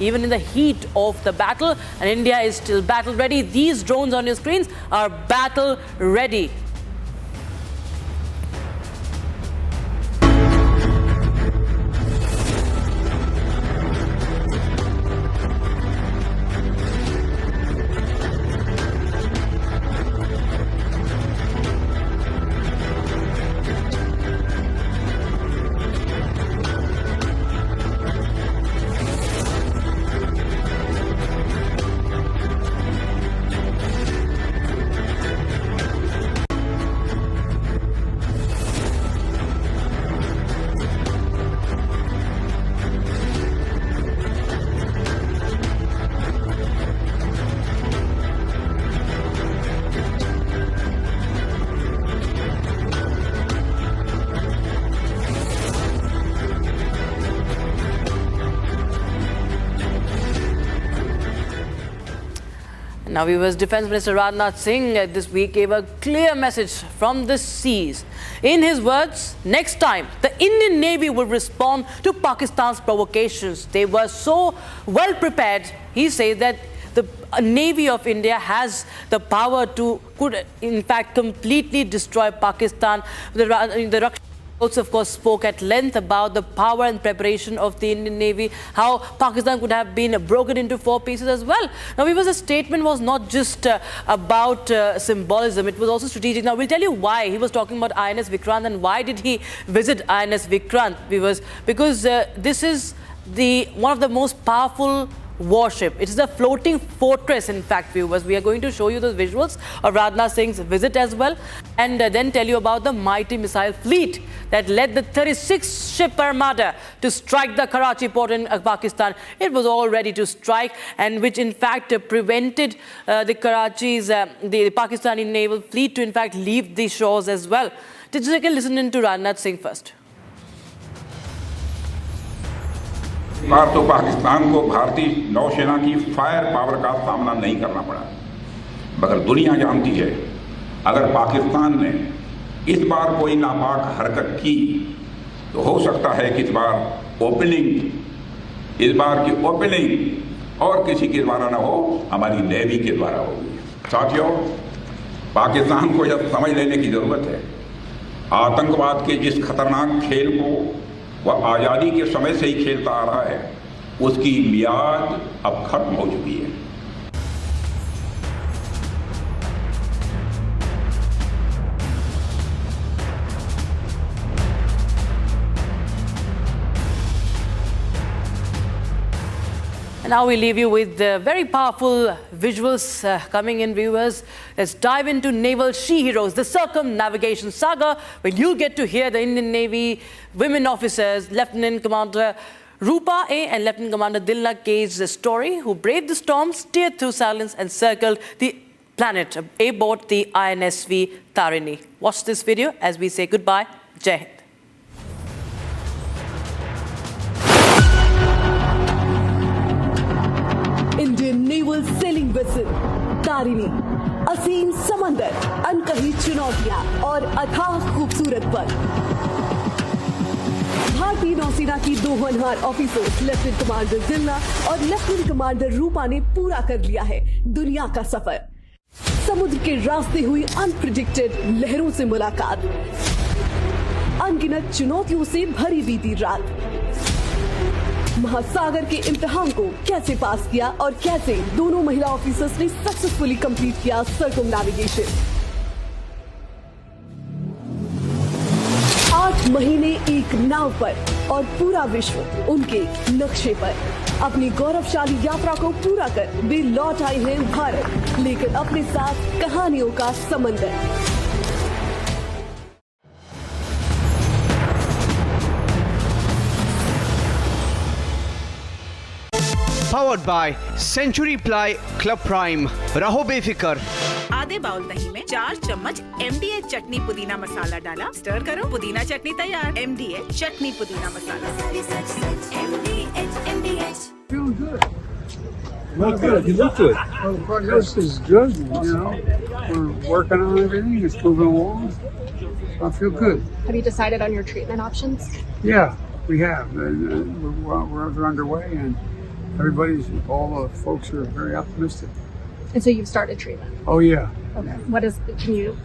even in the heat of the battle, and India is still battle ready. These drones on your screens are battle ready. Now, viewers, Defence Minister Rajnath Singh this week gave a clear message from the seas. In his words, next time the Indian Navy will respond to Pakistan's provocations. They were so well prepared. He says that the Navy of India has the power to, could in fact completely destroy Pakistan. The also, of course, spoke at length about the power and preparation of the Indian Navy, how Pakistan could have been broken into 4 pieces as well. Now, the statement was not just about symbolism, it was also strategic. Now, we'll tell you why he was talking about INS Vikrant and why did he visit INS Vikrant, viewers, because this is one of the most powerful warship. It is a floating fortress, in fact, viewers. We are going to show you the visuals of Rajnath Singh's visit as well, and then tell you about the mighty missile fleet that led the 36-ship armada to strike the Karachi port in Pakistan. It was all ready to strike, and which in fact prevented the Pakistani naval fleet to in fact leave the shores as well. Let's take a listen to Rajnath Singh first. बार तो पाकिस्तान को भारतीय नौसेना की fire power का सामना नहीं करना पड़ा, मगर दुनिया जानती है अगर पाकिस्तान ने इस बार कोई नापाक हरकत की तो हो सकता है कि इस बार की ओपनिंग और किसी के द्वारा ना हो, हमारी नेवी के द्वारा होगी। साथियों, पाकिस्तान को यह समझ लेने की जरूरत है आतंकवाद के जिस खतरनाक खेल को वह आज़ादी के समय से ही खेलता आ रहा है, उसकी मियाद अब खत्म हो चुकी है। Now we leave you with very powerful visuals coming in, viewers. Let's dive into naval she-heroes, the circumnavigation saga, where you'll get to hear the Indian Navy women officers, Lieutenant Commander Rupa A and Lieutenant Commander Dilna K's story, who braved the storm, steered through silence and circled the planet aboard the INSV Tarini. Watch this video as we say goodbye. Jai Hind. Indian naval sailing vessel Tarini, असीम समंदर, अनकही चुनौतियां और अथाह खूबसूरत पल। भारतीय नौसेना की 2 होनहार ऑफिसर्स लेफ्टिनेंट कमांडर दिलना और लेफ्टिनेंट कमांडर रूपा ने पूरा कर लिया है दुनिया का सफर। समुद्र के रास्ते हुई अनप्रिडिक्टेड लहरों से मुलाकात, अनगिनत चुनौतियों से भरी बीती रात, महासागर के इम्तिहान को कैसे पास किया और कैसे दोनों महिला ऑफिसर्स ने सक्सेसफुली कंप्लीट किया सर्कमनेविगेशन। 8 महीने एक नाव पर और पूरा विश्व उनके नक्शे पर। अपनी गौरवशाली यात्रा को पूरा कर वे लौट आए हैं भारत, लेकर अपने साथ कहानियों का समंदर। Powered by Century Ply Club Prime. रहो बेफिक्र। आधे बाउल दही में 4 चम्मच MDH चटनी पुदीना मसाला डाला, स्टर करो, पुदीना चटनी तैयार। MDH चटनी पुदीना मसाला। MDH। Feeling good. Look good. You look good. Well, progress is good. You know, we're working on everything. It's moving along. I feel good. Have you decided on your treatment options? Yeah, we have. We're underway, and all the folks are very optimistic. And so you've started treatment. Oh yeah, Okay.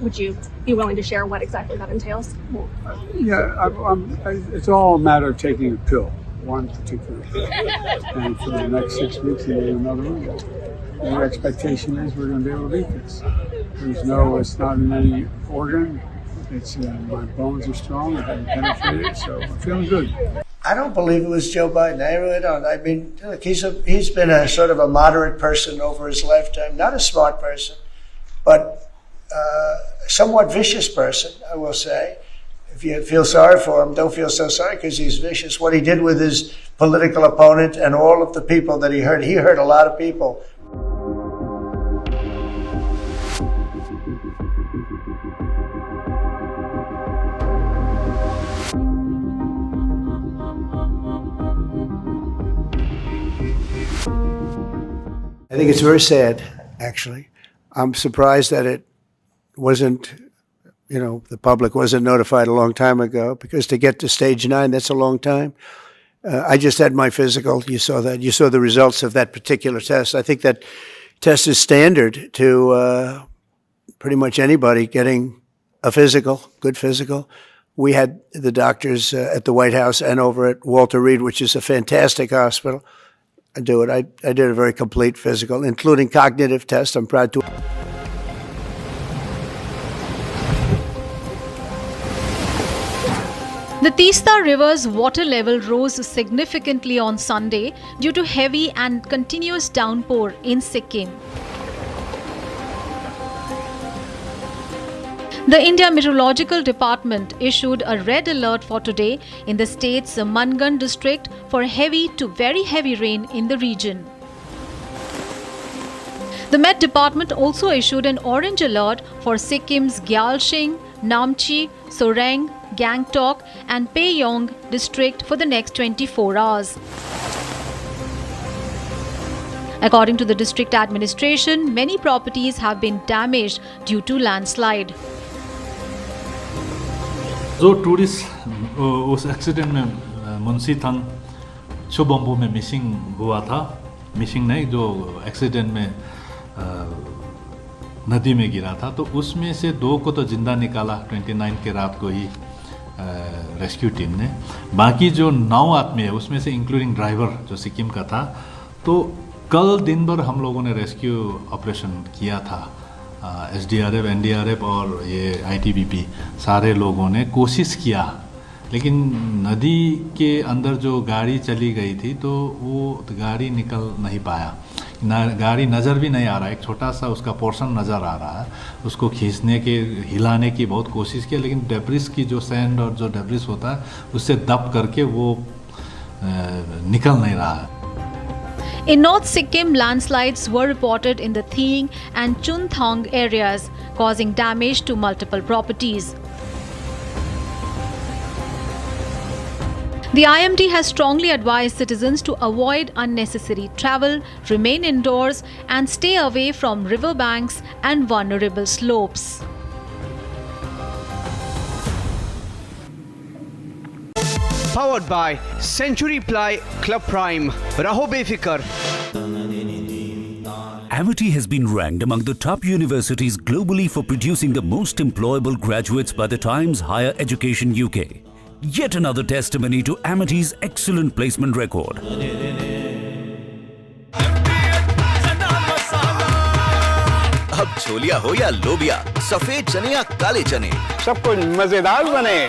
Would you be willing to share what exactly that entails? yeah. It's all a matter of taking a pill, one particular pill, and for the next 6 weeks, and then another one. And the expectation is we're going to be able to beat this. It's not in any organ. It's my bones are strong. I haven't penetrated, so I'm feeling good. I don't believe it was Joe Biden. I really don't. I mean, look, he's been a sort of a moderate person over his lifetime. Not a smart person, but somewhat vicious person, I will say. If you feel sorry for him, don't feel so sorry because he's vicious. What he did with his political opponent and all of the people that he hurt a lot of people. I think it's very sad, actually. I'm surprised that it wasn't, the public wasn't notified a long time ago, because to get to stage 9, that's a long time. I just had my physical. You saw that. You saw the results of that particular test. I think that test is standard to pretty much anybody getting a physical, good physical. We had the doctors at the White House and over at Walter Reed, which is a fantastic hospital, do it. I did a very complete physical, including cognitive tests. I'm proud to. The Teesta River's water level rose significantly on Sunday due to heavy and continuous downpour in Sikkim. The India Meteorological Department issued a red alert for today in the state's Mangan district for heavy to very heavy rain in the region. The Met Department also issued an orange alert for Sikkim's Gyalsing, Namchi, Sorang, Gangtok and Payong district for the next 24 hours. According to the district administration, many properties have been damaged due to landslide. जो tourist उस accident में मुंशीथंग शोबम्बू में missing हुआ था, missing नहीं, जो accident में नदी में गिरा था, तो उसमें से 2 को तो जिंदा निकाला 29 के रात को ही रेस्क्यू टीम ने। बाकी जो 9 आदमी है उसमें से इंक्लूडिंग ड्राइवर जो सिक्किम का था, तो कल दिन भर हम लोगों ने रेस्क्यू ऑपरेशन किया था। SDRF, NDRF और ये ITBP सारे लोगों ने कोशिश किया, लेकिन नदी के अंदर जो गाड़ी चली गई थी तो वो गाड़ी निकल नहीं पाया, गाड़ी नज़र भी नहीं आ रहा है, एक छोटा सा उसका पोर्शन नज़र आ रहा है, उसको खींचने के हिलाने की बहुत कोशिश की, लेकिन डेब्रिस की जो सैंड और जो डेब्रिस होता है उससे दब करके वो निकल नहीं रहा है। In North Sikkim, landslides were reported in the Thieng and Chunthang areas, causing damage to multiple properties. The IMD has strongly advised citizens to avoid unnecessary travel, remain indoors, and stay away from riverbanks and vulnerable slopes. Powered by Century Ply Club Prime. Raho befikar. Amity has been ranked among the top universities globally for producing the most employable graduates by the Times Higher Education UK. Yet another testimony to Amity's excellent placement record. अब छोलिया हो या लोबिया, सफेद चने या काले चने, सब कुछ मजेदार बने।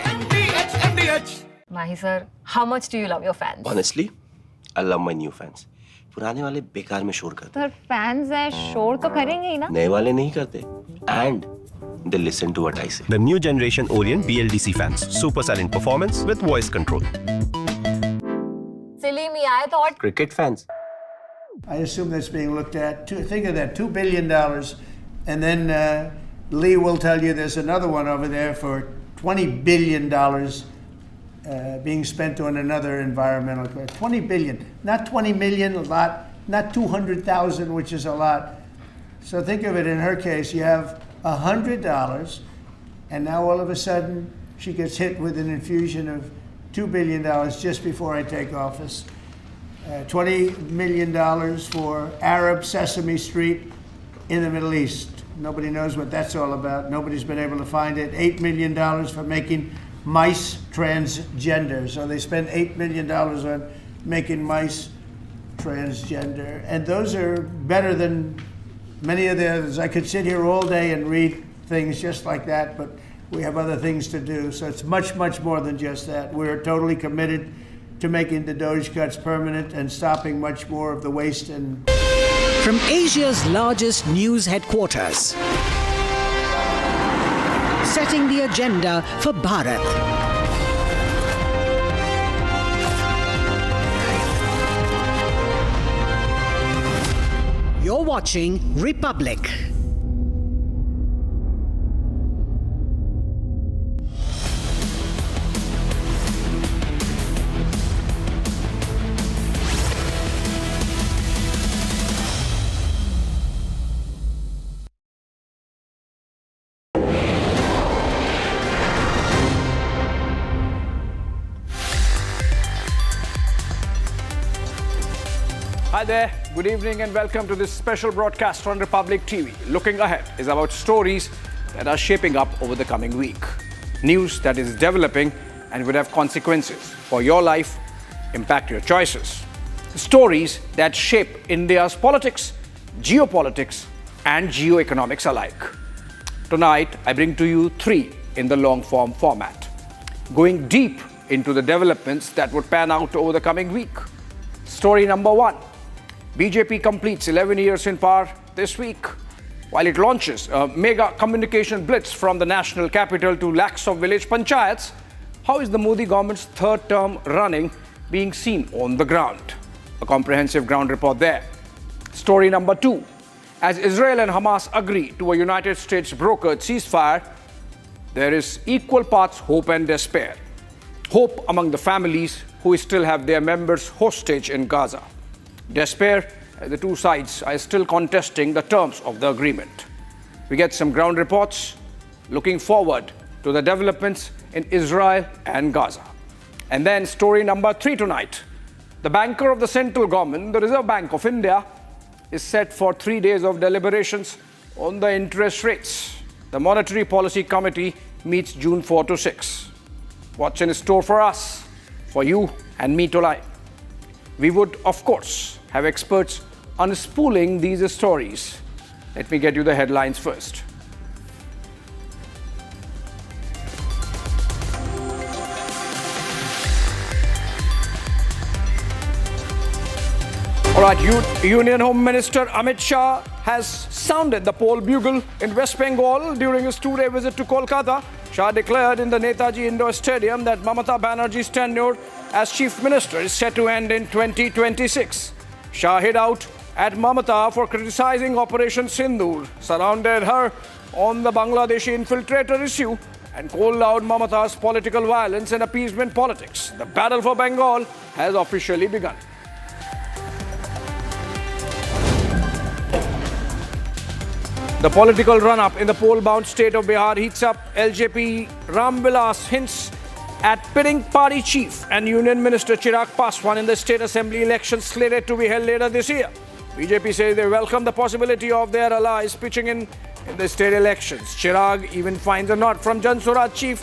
Mahi sir, how much do you love your fans? Honestly, I love my new fans. पुराने वाले बेकार में शोर करते Sir, fans हैं, शोर तो करेंगे ही ना? नए वाले नहीं करते. And they listen to what I say. The new generation Orient BLDC fans. Super silent performance with voice control. Silly me, I thought. Cricket fans. I assume that's being looked at. Think of that, $2 billion. And then Lee will tell you there's another one over there for $20 billion being spent on another environmental cause. $20 billion, not 20 million, a lot, not 200,000, which is a lot. So think of it, in her case, you have $100, and now all of a sudden she gets hit with an infusion of $2 billion just before I take office. $20 million for Arab Sesame Street in the Middle East. Nobody knows what that's all about. Nobody's been able to find it. $8 million for making mice transgender. So they spend $8 million on making mice transgender. And those are better than many of the others. I could sit here all day and read things just like that, but we have other things to do. So it's much, much more than just that. We're totally committed to making the Doge cuts permanent and stopping much more of the waste. And from Asia's largest news headquarters, setting the agenda for Bharat. You're watching Republic. Hi there, good evening and welcome to this special broadcast on Republic TV. Looking Ahead is about stories that are shaping up over the coming week. News that is developing and would have consequences for your life, impact your choices. Stories that shape India's politics, geopolitics and geoeconomics alike. Tonight, I bring to you three in the long-form format, going deep into the developments that would pan out over the coming week. Story number one. BJP completes 11 years in power this week. While it launches a mega communication blitz from the national capital to lakhs of village panchayats, how is the Modi government's third term running being seen on the ground? A comprehensive ground report there. Story number two. As Israel and Hamas agree to a United States brokered ceasefire, there is equal parts hope and despair. Hope among the families who still have their members hostage in Gaza. Despair, the two sides are still contesting the terms of the agreement. We get some ground reports, looking forward to the developments in Israel and Gaza. And then story number three tonight. The banker of the central government, the Reserve Bank of India, is set for 3 days of deliberations on the interest rates. The Monetary Policy Committee meets June 4 to 6. What's in store for us, for you and me tonight? We would, of course, have experts unspooling these stories. Let me get you the headlines first. All right, Union Home Minister Amit Shah has sounded the poll bugle in West Bengal during his 2-day visit to Kolkata. Shah declared in the Netaji Indoor Stadium that Mamata Banerjee's tenure as Chief Minister is set to end in 2026. Shah hid out at Mamata for criticizing Operation Sindoor, surrounded her on the Bangladeshi infiltrator issue, and called out Mamata's political violence and appeasement politics. The battle for Bengal has officially begun. The political run-up in the poll-bound state of Bihar heats up. LJP Ram Vilas hints at pitting party chief and Union Minister Chirag Paswan in the state assembly elections slated to be held later this year. BJP says they welcome the possibility of their allies pitching in the state elections. Chirag even finds a nod from Jan Swaraj chief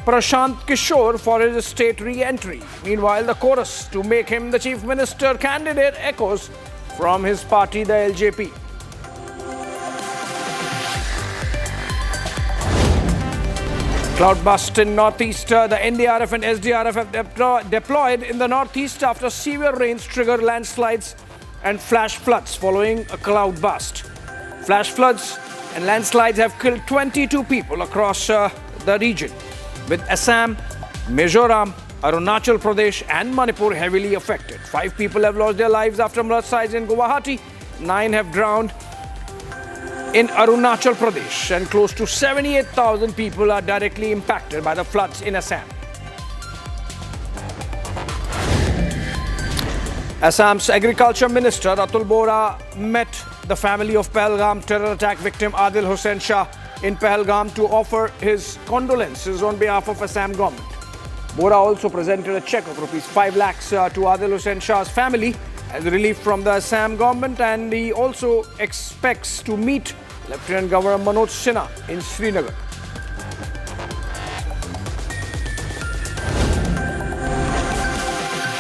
Prashant Kishore for his state re-entry. Meanwhile, the chorus to make him the chief minister candidate echoes from his party, the LJP. Cloudburst in Northeast, the NDRF and SDRF have deployed in the Northeast after severe rains trigger landslides and flash floods following a cloudburst. Flash floods and landslides have killed 22 people across the region, with Assam, Mizoram, Arunachal Pradesh and Manipur heavily affected. 5 people have lost their lives after mudslides in Guwahati. 9 have drowned in Arunachal Pradesh, and close to 78,000 people are directly impacted by the floods in Assam. Assam's Agriculture Minister Atul Bora met the family of Pahalgam terror attack victim Adil Hussain Shah in Pahalgam to offer his condolences on behalf of Assam government. Bora also presented a cheque of rupees 5 lakhs to Adil Hussain Shah's family as relief from the Assam government, and he also expects to meet Lieutenant Governor Manoj Sinha in Srinagar.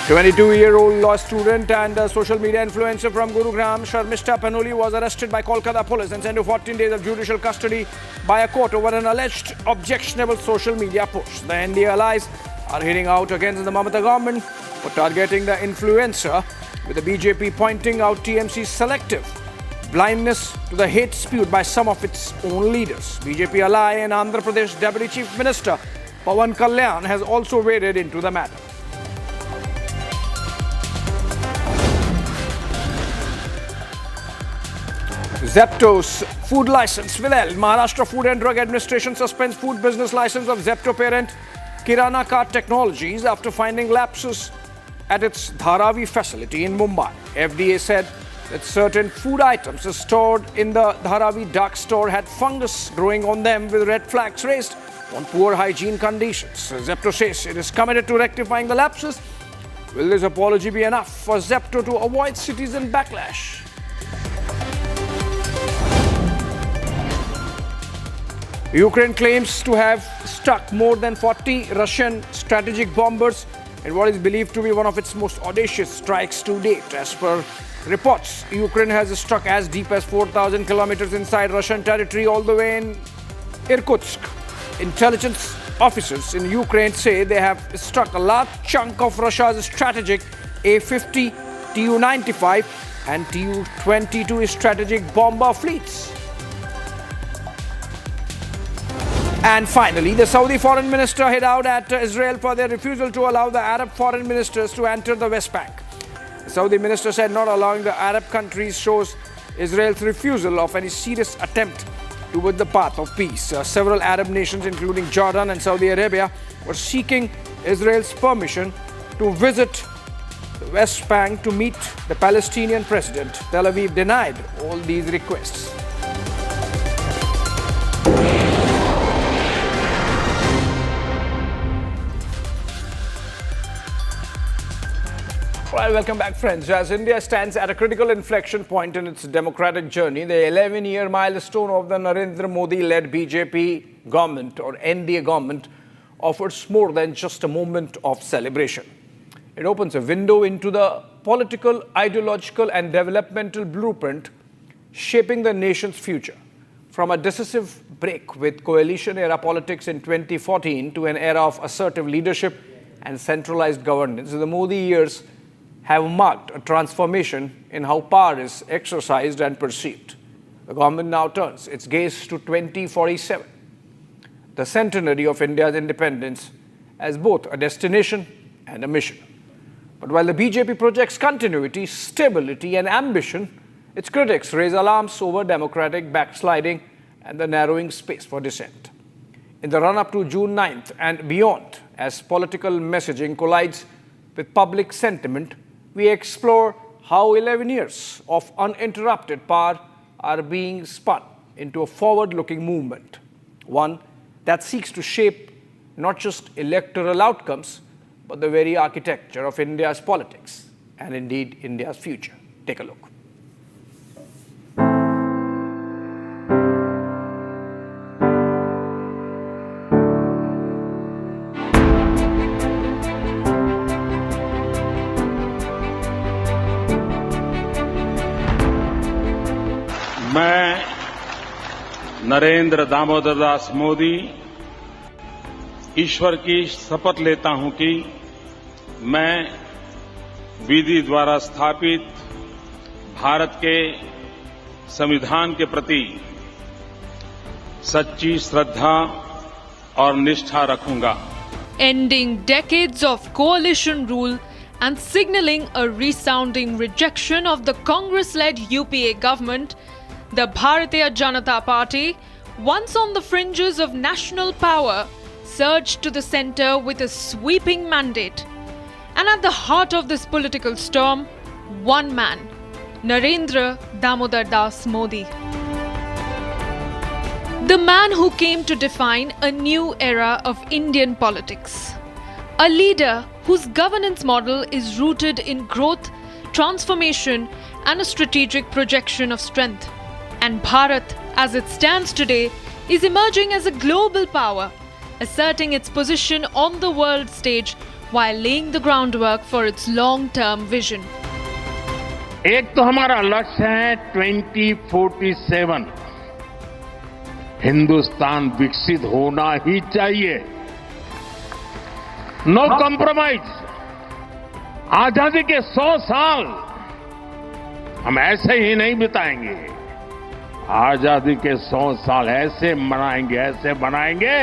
A 22-year-old law student and a social media influencer from Gurugram, Sharmishta Panoli, was arrested by Kolkata police and sent to 14 days of judicial custody by a court over an alleged objectionable social media post. The NDA allies are hitting out against the Mamata government for targeting the influencer, with the BJP pointing out TMC's selective blindness to the hate spewed by some of its own leaders. BJP ally and Andhra Pradesh Deputy Chief Minister Pawan Kalyan has also waded into the matter. Zepto's food license will end. Maharashtra Food and Drug Administration suspends food business license of Zepto parent Kirana Cart Technologies after finding lapses at its Dharavi facility in Mumbai. FDA said that certain food items stored in the Dharavi dark store had fungus growing on them, with red flags raised on poor hygiene conditions. Zepto says it is committed to rectifying the lapses. Will this apology be enough for Zepto to avoid citizen backlash? Ukraine claims to have struck more than 40 Russian strategic bombers in what is believed to be one of its most audacious strikes to date. As per reports, Ukraine has struck as deep as 4,000 kilometers inside Russian territory, all the way in Irkutsk. Intelligence officers in Ukraine say they have struck a large chunk of Russia's strategic A-50, Tu-95 and Tu-22 strategic bomber fleets. And finally, the Saudi foreign minister hit out at Israel for their refusal to allow the Arab foreign ministers to enter the West Bank. The Saudi minister said not allowing the Arab countries shows Israel's refusal of any serious attempt toward the path of peace. Several Arab nations, including Jordan and Saudi Arabia, were seeking Israel's permission to visit the West Bank to meet the Palestinian president. Tel Aviv denied all these requests. Well, welcome back, friends. As India stands at a critical inflection point in its democratic journey, the 11-year milestone of the Narendra Modi-led BJP government, or NDA government, offers more than just a moment of celebration. It opens a window into the political, ideological and developmental blueprint shaping the nation's future. From a decisive break with coalition-era politics in 2014 to an era of assertive leadership and centralized governance, the Modi years have marked a transformation in how power is exercised and perceived. The government now turns its gaze to 2047, the centenary of India's independence, as both a destination and a mission. But while the BJP projects continuity, stability and ambition, its critics raise alarms over democratic backsliding and the narrowing space for dissent. In the run-up to June 9th and beyond, as political messaging collides with public sentiment, we explore how 11 years of uninterrupted power are being spun into a forward-looking movement, one that seeks to shape not just electoral outcomes, but the very architecture of India's politics and indeed India's future. Take a look. मैं नरेंद्र दामोदर दास मोदी ईश्वर की शपथ लेता हूं कि मैं विधि द्वारा स्थापित भारत के संविधान के प्रति सच्ची श्रद्धा और निष्ठा रखूंगा. Ending decades of coalition rule and signaling a resounding rejection of the Congress-led UPA government, the Bharatiya Janata Party, once on the fringes of national power, surged to the centre with a sweeping mandate. And at the heart of this political storm, one man, Narendra Damodar Das Modi. The man who came to define a new era of Indian politics. A leader whose governance model is rooted in growth, transformation, and a strategic projection of strength. And Bharat, as it stands today, is emerging as a global power, asserting its position on the world stage while laying the groundwork for its long-term vision. एक तो हमारा लक्ष्य है 2047 हिंदुस्तान विकसित होना ही चाहिए. No compromise. आजादी के 100 साल हम ऐसे ही नहीं बिताएंगे. आजादी के 100 साल ऐसे मनाएंगे, ऐसे बनाएंगे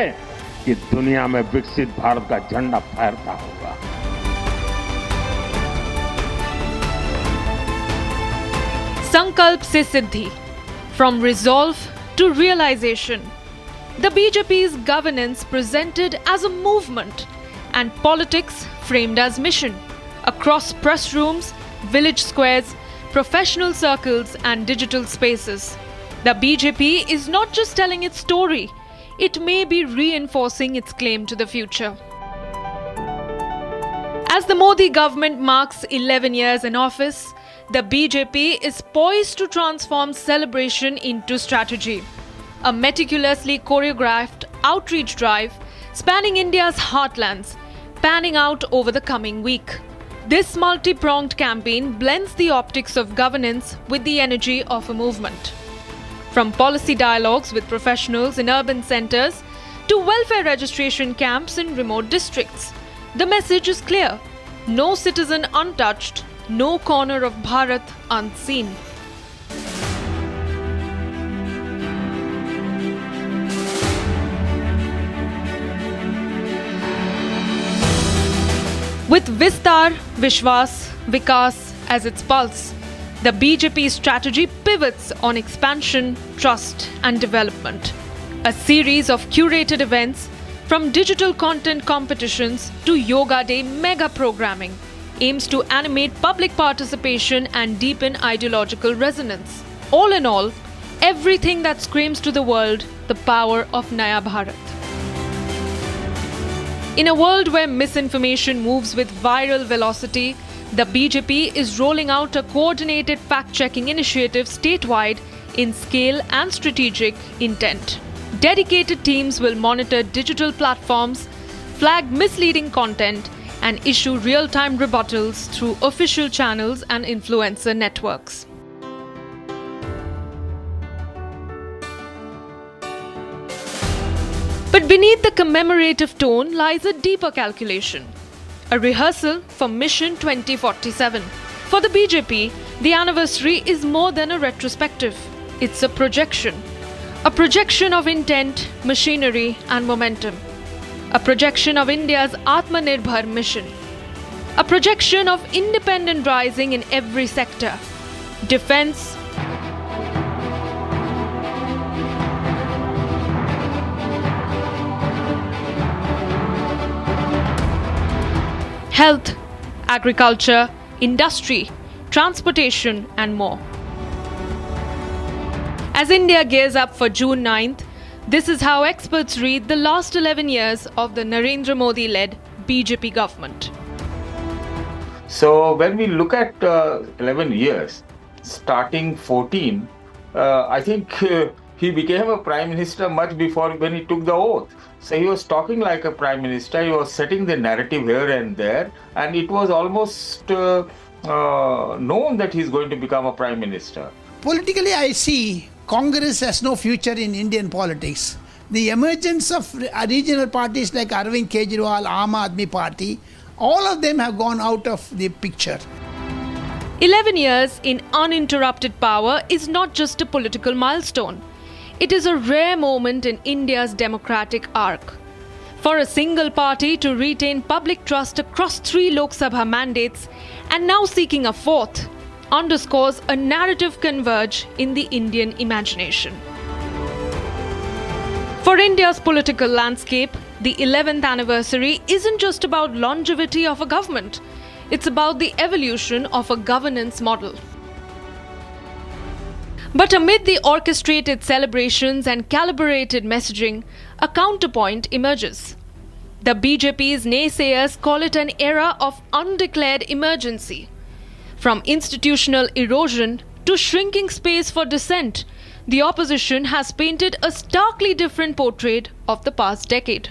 कि दुनिया में विकसित भारत का झंडा फहरता होगा. Sankalp se Siddhi. From resolve to realization. The BJP's governance presented as a movement and politics framed as mission. Across press rooms, village squares, professional circles and digital spaces. The BJP is not just telling its story, it may be reinforcing its claim to the future. As the Modi government marks 11 years in office, the BJP is poised to transform celebration into strategy. A meticulously choreographed outreach drive spanning India's heartlands, panning out over the coming week. This multi-pronged campaign blends the optics of governance with the energy of a movement. From policy dialogues with professionals in urban centers to welfare registration camps in remote districts, the message is clear: no citizen untouched, no corner of Bharat unseen. With Vistar, Vishwas, Vikas as its pulse, the BJP strategy pivots on expansion, trust and development. A series of curated events, from digital content competitions to Yoga Day mega programming, aims to animate public participation and deepen ideological resonance. All in all, everything that screams to the world the power of Naya Bharat. In a world where misinformation moves with viral velocity, the BJP is rolling out a coordinated fact-checking initiative statewide in scale and strategic intent. Dedicated teams will monitor digital platforms, flag misleading content, and issue real-time rebuttals through official channels and influencer networks. But beneath the commemorative tone lies a deeper calculation, a rehearsal for Mission 2047. For the BJP, the anniversary is more than a retrospective. It's a projection of intent, machinery, and momentum. A projection of India's Atmanirbhar mission. A projection of independent rising in every sector. Defense, health, agriculture, industry, transportation, and more. As India gears up for June 9th, this is how experts read the last 11 years of the Narendra Modi-led BJP government. So when we look at 11 years, starting 14, I think he became a prime minister much before when he took the oath. So he was talking like a prime minister, he was setting the narrative here and there, and it was almost known that he's going to become a prime minister. Politically, I see Congress has no future in Indian politics. The emergence of regional parties like Arvind Kejriwal, Aam Aadmi Party, all of them have gone out of the picture. 11 years in uninterrupted power is not just a political milestone. It is a rare moment in India's democratic arc. For a single party to retain public trust across 3 Lok Sabha mandates and now seeking a 4th underscores a narrative converge in the Indian imagination. For India's political landscape, the 11th anniversary isn't just about longevity of a government, it's about the evolution of a governance model. But amid the orchestrated celebrations and calibrated messaging, a counterpoint emerges. The BJP's naysayers call it an era of undeclared emergency. From institutional erosion to shrinking space for dissent, the opposition has painted a starkly different portrait of the past decade.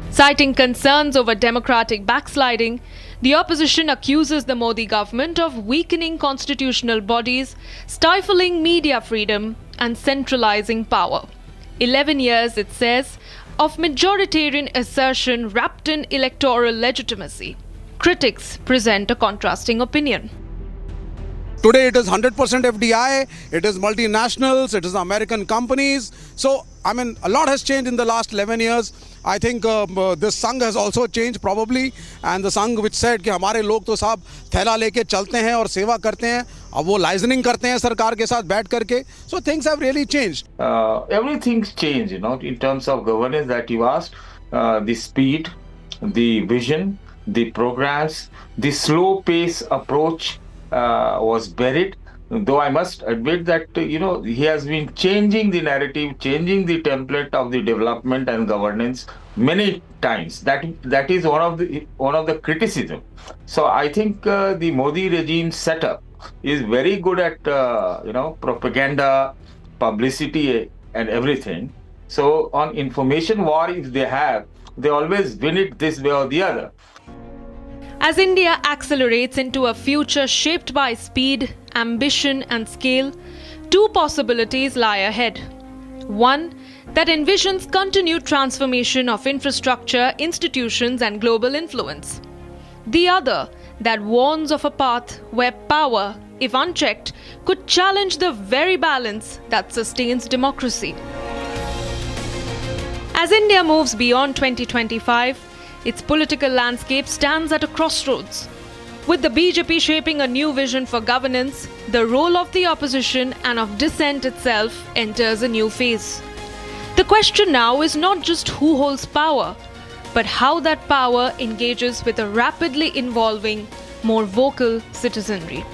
Citing concerns over democratic backsliding, the opposition accuses the Modi government of weakening constitutional bodies, stifling media freedom, and centralizing power. 11 years, it says, of majoritarian assertion wrapped in electoral legitimacy. Critics present a contrasting opinion. Today it is 100% FDI, it is multinationals, it is American companies. So, I mean, a lot has changed in the last 11 years. I think this Sangh has also changed probably. And the Sangh which said कि हमारे लोग तो साहब थैला लेके चलते हैं और सेवा करते हैं, अब वो liaising करते हैं सरकार के साथ बैठ करके. So things have really changed. Everything's changed, in terms of governance that you asked. The speed, the vision, the programs, the slow pace approach was buried. Though I must admit that, he has been changing the narrative, changing the template of the development and governance many times. That is one of the criticism. So I think the Modi regime setup is very good at, propaganda, publicity and everything. So on information war, if they always win it this way or the other. As India accelerates into a future shaped by speed, ambition, and scale, two possibilities lie ahead. One, that envisions continued transformation of infrastructure, institutions, and global influence. The other, that warns of a path where power, if unchecked, could challenge the very balance that sustains democracy. As India moves beyond 2025, its political landscape stands at a crossroads. With the BJP shaping a new vision for governance, the role of the opposition and of dissent itself enters a new phase. The question now is not just who holds power, but how that power engages with a rapidly evolving, more vocal citizenry.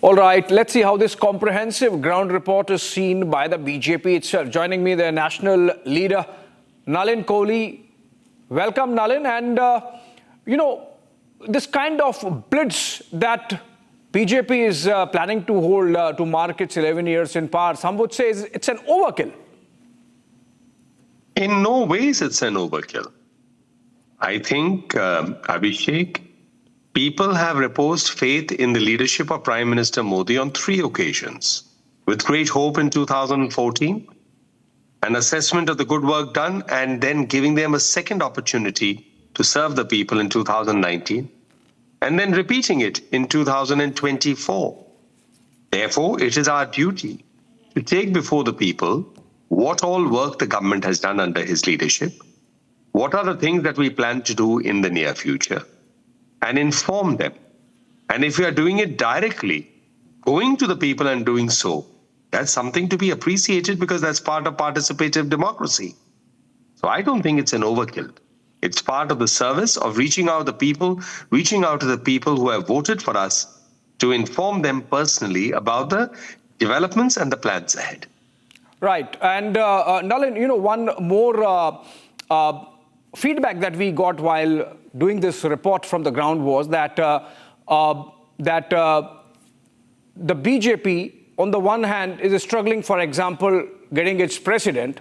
All right, let's see how this comprehensive ground report is seen by the BJP itself. Joining me, their national leader, Nalin Kohli. Welcome, Nalin. And, this kind of blitz that BJP is planning to hold to mark its 11 years in power, some would say it's an overkill. In no ways it's an overkill. I think, Abhishek, people have reposed faith in the leadership of Prime Minister Modi on 3 occasions. With great hope in 2014, an assessment of the good work done, and then giving them a second opportunity to serve the people in 2019, and then repeating it in 2024. Therefore, it is our duty to take before the people what all work the government has done under his leadership, what are the things that we plan to do in the near future, and inform them. And if we are doing it directly, going to the people and doing so, that's something to be appreciated because that's part of participative democracy. So I don't think it's an overkill. It's part of the service of reaching out to the people who have voted for us to inform them personally about the developments and the plans ahead. Right. And Nalin, one more feedback that we got while doing this report from the ground was that the BJP, on the one hand, is struggling, for example, getting its president,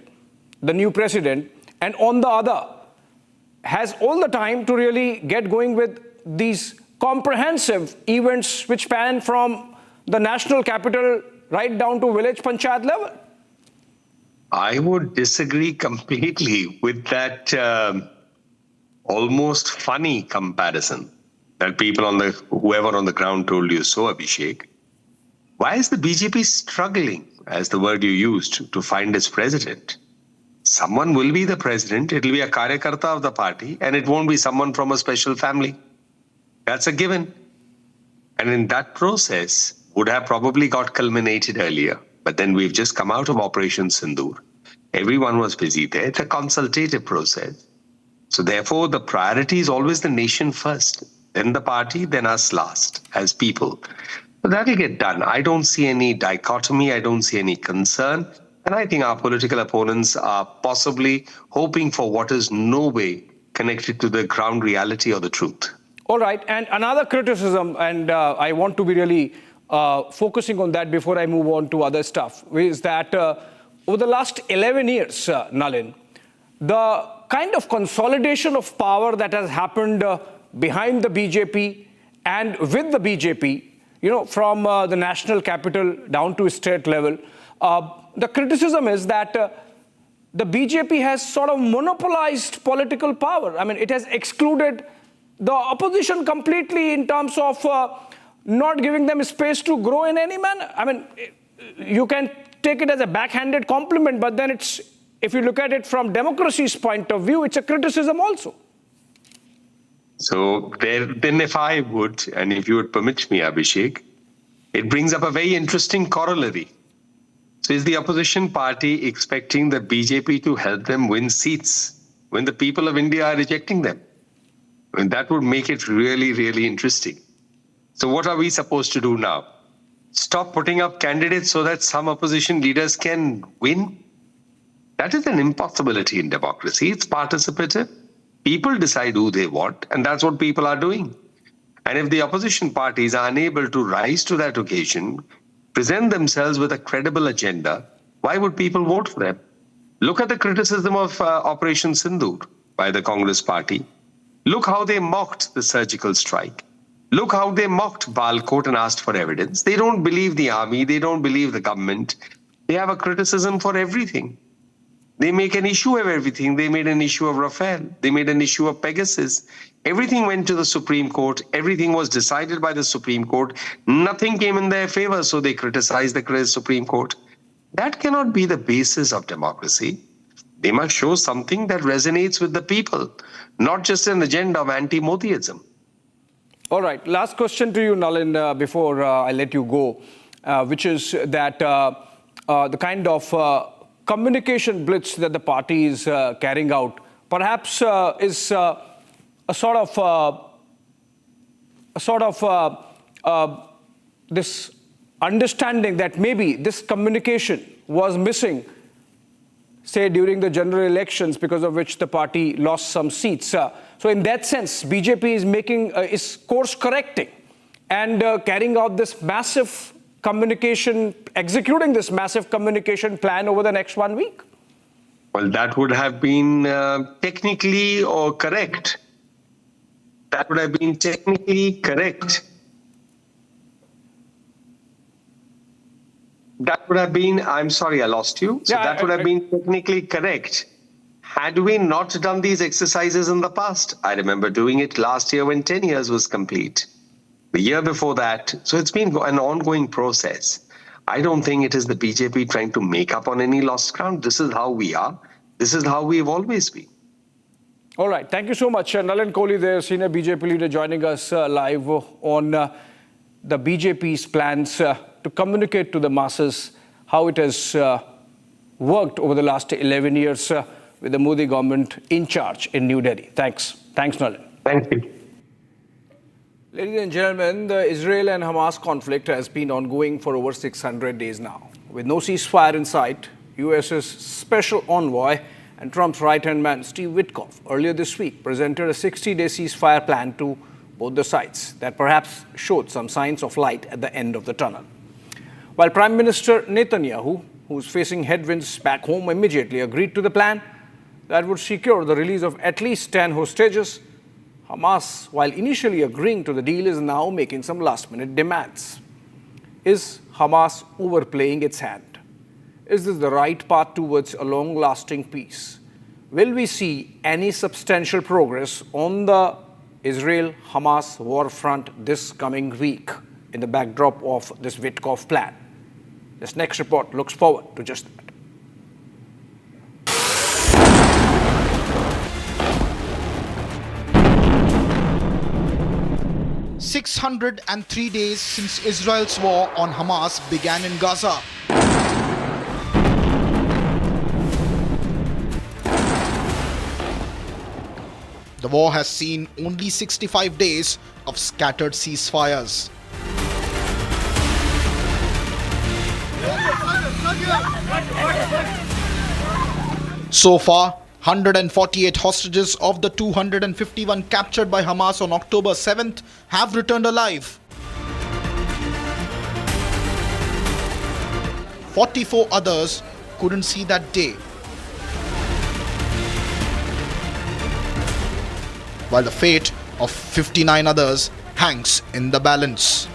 the new president, and on the other, has all the time to really get going with these comprehensive events which span from the national capital right down to village panchayat level. I would disagree completely with that almost funny comparison that whoever on the ground told you so, Abhishek. Why is the BJP struggling, as the word you used, to find its president? Someone will be the president, it will be a karyakarta of the party, and it won't be someone from a special family. That's a given. And in that process, would have probably got culminated earlier. But then we've just come out of Operation Sindoor. Everyone was busy there. It's a consultative process. So therefore, the priority is always the nation first, then the party, then us last, as people. So that'll get done. I don't see any dichotomy. I don't see any concern. And I think our political opponents are possibly hoping for what is no way connected to the ground reality or the truth. All right. And another criticism, and I want to be really focusing on that before I move on to other stuff, is that over the last 11 years, Nalin, the kind of consolidation of power that has happened behind the BJP and with the BJP, from the national capital down to state level, the criticism is that the BJP has sort of monopolized political power. I mean, it has excluded the opposition completely in terms of not giving them space to grow in any manner. I mean, you can take it as a backhanded compliment, but then if you look at it from democracy's point of view, it's a criticism also. So then if I would, and if you would permit me, Abhishek, it brings up a very interesting corollary. So is the opposition party expecting the BJP to help them win seats when the people of India are rejecting them? I mean, that would make it really, really interesting. So what are we supposed to do now? Stop putting up candidates so that some opposition leaders can win? That is an impossibility in democracy. It's participative. People decide who they want, and that's what people are doing. And if the opposition parties are unable to rise to that occasion, present themselves with a credible agenda, why would people vote for them? Look at the criticism of Operation Sindoor by the Congress party. Look how they mocked the surgical strike. Look how they mocked Balkot and asked for evidence. They don't believe the army. They don't believe the government. They have a criticism for everything. They make an issue of everything. They made an issue of Rafale. They made an issue of Pegasus. Everything went to the Supreme Court. Everything was decided by the Supreme Court. Nothing came in their favor, so they criticized the Supreme Court. That cannot be the basis of democracy. They must show something that resonates with the people, not just an agenda of anti-Modiism. All right. Last question to you, Nalin, before I let you go, which is that the kind of communication blitz that the party is carrying out perhaps is a sort of this understanding that maybe this communication was missing, say, during the general elections, because of which the party lost some seats. So in that sense, BJP is course correcting and carrying out this massive communication, executing this massive communication plan over the next 1 week. Well, that would have been technically correct. That would have been technically correct. That would have been, I'm sorry, I lost you. So that would have been technically correct. Had we not done these exercises in the past? I remember doing it last year when 10 years was complete. The year before that. So it's been an ongoing process. I don't think it is the BJP trying to make up on any lost ground. This is how we are. This is how we've always been. All right. Thank you so much. Nalin Kohli, the senior BJP leader, joining us live on the BJP's plans to communicate to the masses how it has worked over the last 11 years with the Modi government in charge in New Delhi. Thanks. Thanks, Nalin. Thank you. Ladies and gentlemen, the Israel and Hamas conflict has been ongoing for over 600 days now. With no ceasefire in sight, US's special envoy and Trump's right-hand man, Steve Witkoff, earlier this week presented a 60-day ceasefire plan to both the sides that perhaps showed some signs of light at the end of the tunnel. While Prime Minister Netanyahu, who's facing headwinds back home, immediately agreed to the plan that would secure the release of at least 10 hostages, Hamas, while initially agreeing to the deal, is now making some last-minute demands. Is Hamas overplaying its hand? Is this the right path towards a long-lasting peace? Will we see any substantial progress on the Israel-Hamas war front this coming week in the backdrop of this Witkoff plan? This next report looks forward to just that. 603 days since Israel's war on Hamas began in Gaza. The war has seen only 65 days of scattered ceasefires. So far, 148 hostages of the 251 captured by Hamas on October 7th have returned alive. 44 others couldn't see that day. While the fate of 59 others hangs in the balance.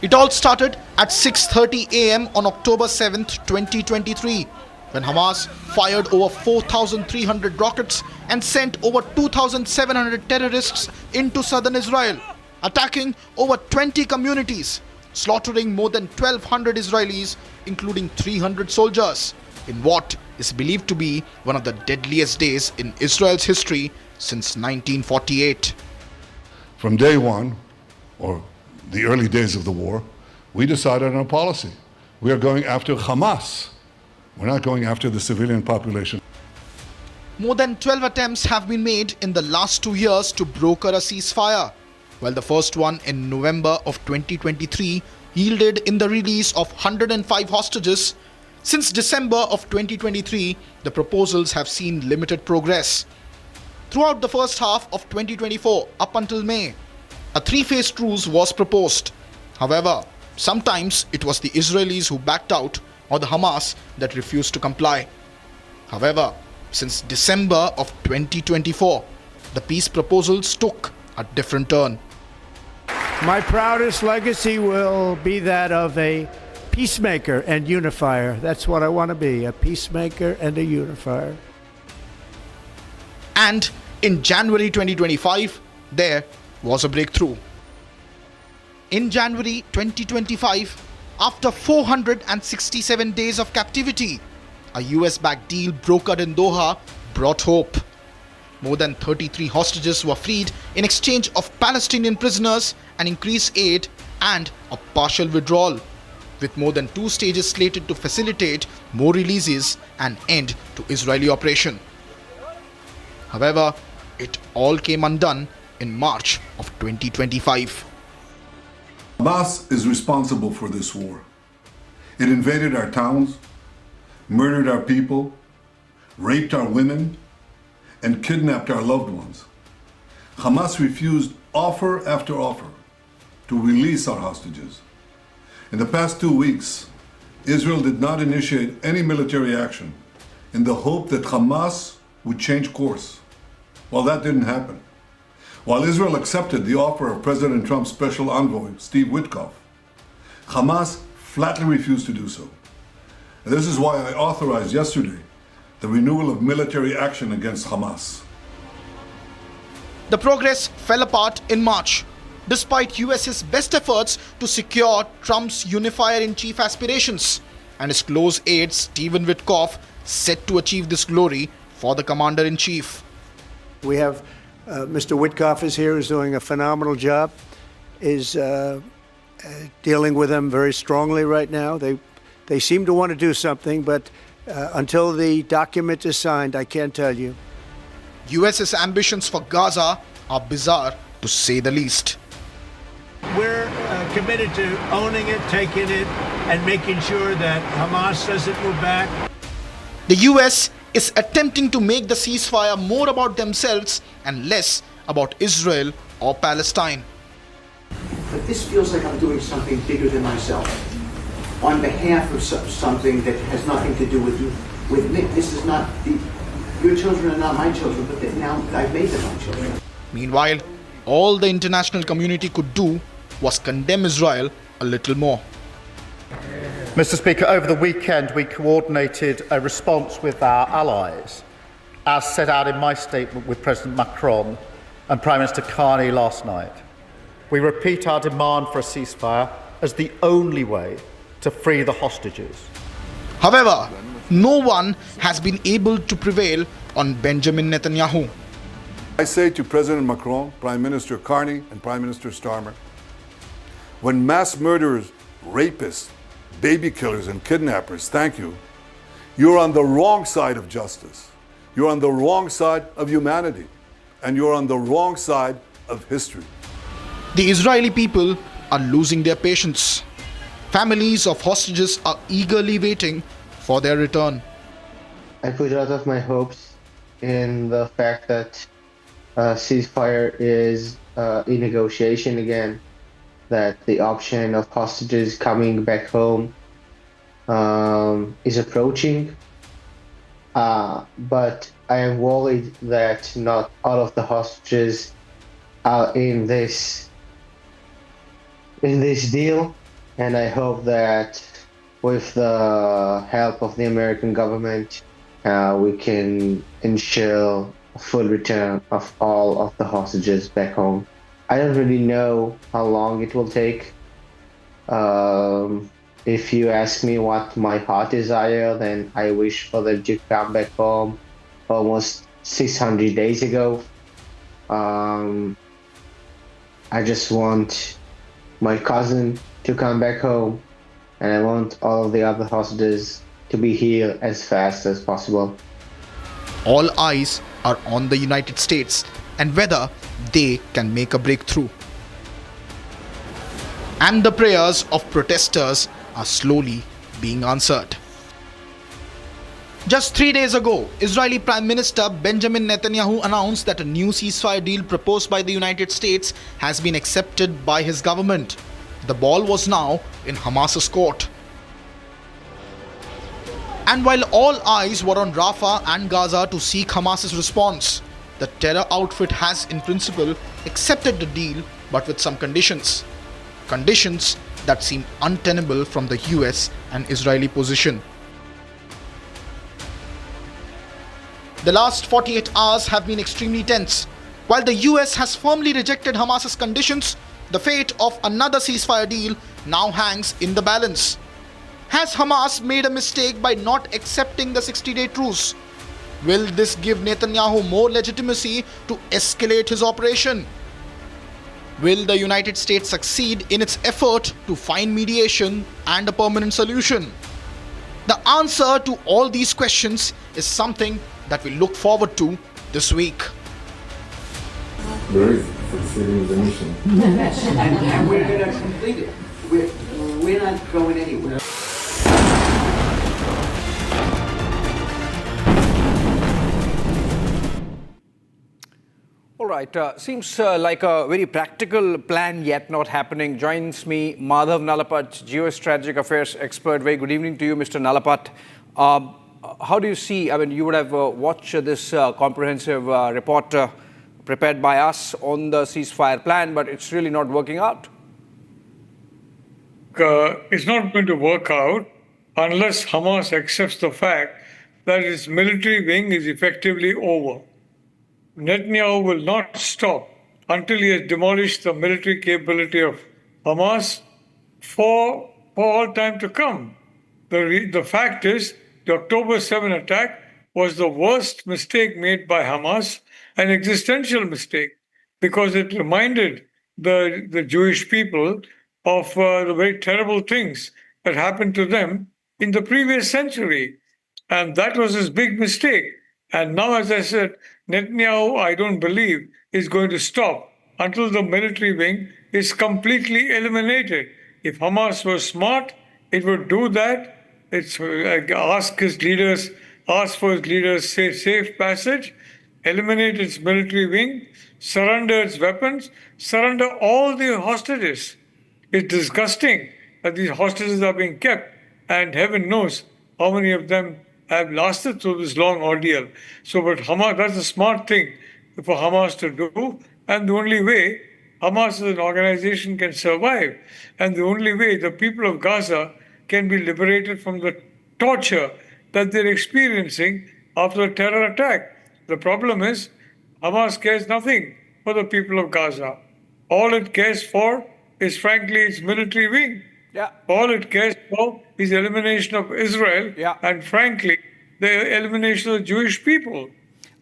It all started at 6:30 a.m. on October 7th, 2023, when Hamas fired over 4,300 rockets and sent over 2,700 terrorists into southern Israel, attacking over 20 communities, slaughtering more than 1,200 Israelis, including 300 soldiers, in what is believed to be one of the deadliest days in Israel's history since 1948. From day one, or the early days of the war, we decided on a policy. We are going after Hamas. We're not going after the civilian population. More than 12 attempts have been made in the last 2 years to broker a ceasefire, while the first one in November of 2023 yielded in the release of 105 hostages. Since December of 2023, the proposals have seen limited progress. Throughout the first half of 2024 up until May, a three-phase truce was proposed. However, sometimes it was the Israelis who backed out or the Hamas that refused to comply. However, since December of 2024, the peace proposals took a different turn. My proudest legacy will be that of a peacemaker and unifier. That's what I want to be, a peacemaker and a unifier. And in January 2025, there was a breakthrough. In January 2025, after 467 days of captivity, a US-backed deal brokered in Doha brought hope. More than 33 hostages were freed in exchange of Palestinian prisoners, an increased aid, and a partial withdrawal, with more than 2 stages slated to facilitate more releases and end to Israeli operation. However, it all came undone in March of 2025. Hamas is responsible for this war. It invaded our towns, murdered our people, raped our women, and kidnapped our loved ones. Hamas refused offer after offer to release our hostages. In the past 2 weeks, Israel did not initiate any military action in the hope that Hamas would change course. Well, that didn't happen. While Israel accepted the offer of President Trump's special envoy, Steve Witkoff, Hamas flatly refused to do so. And this is why I authorized yesterday the renewal of military action against Hamas. The progress fell apart in March, despite US's best efforts to secure Trump's unifier-in-chief aspirations, and his close aide Stephen Witkoff set to achieve this glory for the commander-in-chief. We have Mr. Witkoff is here, is doing a phenomenal job, is dealing with them very strongly right now. They seem to want to do something, but until the document is signed, I can't tell you. US's ambitions for Gaza are bizarre, to say the least. We're committed to owning it, taking it, and making sure that Hamas doesn't move back. The US is attempting to make the ceasefire more about themselves and less about Israel or Palestine. But this feels like I'm doing something bigger than myself, on behalf of something that has nothing to do with you, with me. This is not your children are not my children, but now I've made them my children. Meanwhile, all the international community could do was condemn Israel a little more. Mr. Speaker, over the weekend we coordinated a response with our allies, as set out in my statement with President Macron and Prime Minister Carney last night. We repeat our demand for a ceasefire as the only way to free the hostages. However, no one has been able to prevail on Benjamin Netanyahu. I say to President Macron, Prime Minister Carney, and Prime Minister Starmer, when mass murderers, rapists, baby killers, and kidnappers thank you, you're on the wrong side of justice. You're on the wrong side of humanity, and you're on the wrong side of history. The Israeli people are losing their patience. Families of hostages are eagerly waiting for their return. I put a lot of my hopes in the fact that ceasefire is in negotiation again, that the option of hostages coming back home is approaching. But I am worried that not all of the hostages are in this deal, and I hope that with the help of the American government, we can ensure a full return of all of the hostages back home. I don't really know how long it will take. If you ask me what my heart desire, then I wish for them to come back home almost 600 days ago. I just want my cousin to come back home, and I want all of the other hostages to be here as fast as possible. All eyes are on the United States and whether they can make a breakthrough. And the prayers of protesters are slowly being answered. Just 3 days ago, Israeli Prime Minister Benjamin Netanyahu announced that a new ceasefire deal proposed by the United States has been accepted by his government. The ball was now in Hamas's court. And while all eyes were on Rafah and Gaza to seek Hamas's response, the terror outfit has in principle accepted the deal, but with some conditions. Conditions that seem untenable from the US and Israeli position. The last 48 hours have been extremely tense. While the US has firmly rejected Hamas's conditions, the fate of another ceasefire deal now hangs in the balance. Has Hamas made a mistake by not accepting the 60-day truce? Will this give Netanyahu more legitimacy to escalate his operation? Will the United States succeed in its effort to find mediation and a permanent solution? The answer to all these questions is something that we look forward to this week. We're ready for saving the mission. and we're going to complete it. We're not going anywhere. All right, seems like a very practical plan yet not happening. Joins me Madhav Nalapat, geostrategic affairs expert. Very good evening to you, Mr. Nalapat. How do you see, I mean, you would have watched this comprehensive report prepared by us on the ceasefire plan, but it's really not working out. It's not going to work out unless Hamas accepts the fact that its military wing is effectively over. Netanyahu will not stop until he has demolished the military capability of Hamas for all time to come. The fact is, the October 7 attack was the worst mistake made by Hamas, an existential mistake, because it reminded the Jewish people of the very terrible things that happened to them in the previous century. And that was his big mistake. And now, as I said, Netanyahu, I don't believe, is going to stop until the military wing is completely eliminated. If Hamas was smart, it would do that. It's ask for its leaders safe passage, eliminate its military wing, surrender its weapons, surrender all the hostages. It's disgusting that these hostages are being kept, and heaven knows how many of them have lasted through this long ordeal. So, but Hamas, that's a smart thing for Hamas to do, and the only way Hamas as an organization can survive, and the only way the people of Gaza can be liberated from the torture that they're experiencing after a terror attack. The problem is, Hamas cares nothing for the people of Gaza. All it cares for is, frankly, its military wing. Yeah. All it cares for is elimination of Israel, and frankly, the elimination of the Jewish people.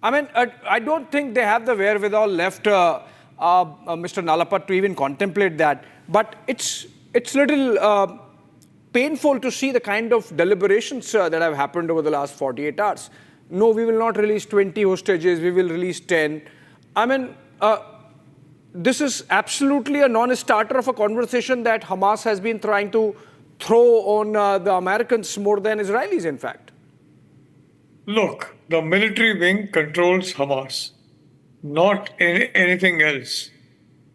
I mean, I don't think they have the wherewithal left, Mr. Nalapat, to even contemplate that. But it's little painful to see the kind of deliberations that have happened over the last 48 hours. no, we will not release 20 hostages, we will release 10. I mean, this is absolutely a non-starter of a conversation that Hamas has been trying to throw on the Americans more than Israelis, in fact. Look, the military wing controls Hamas, not anything else.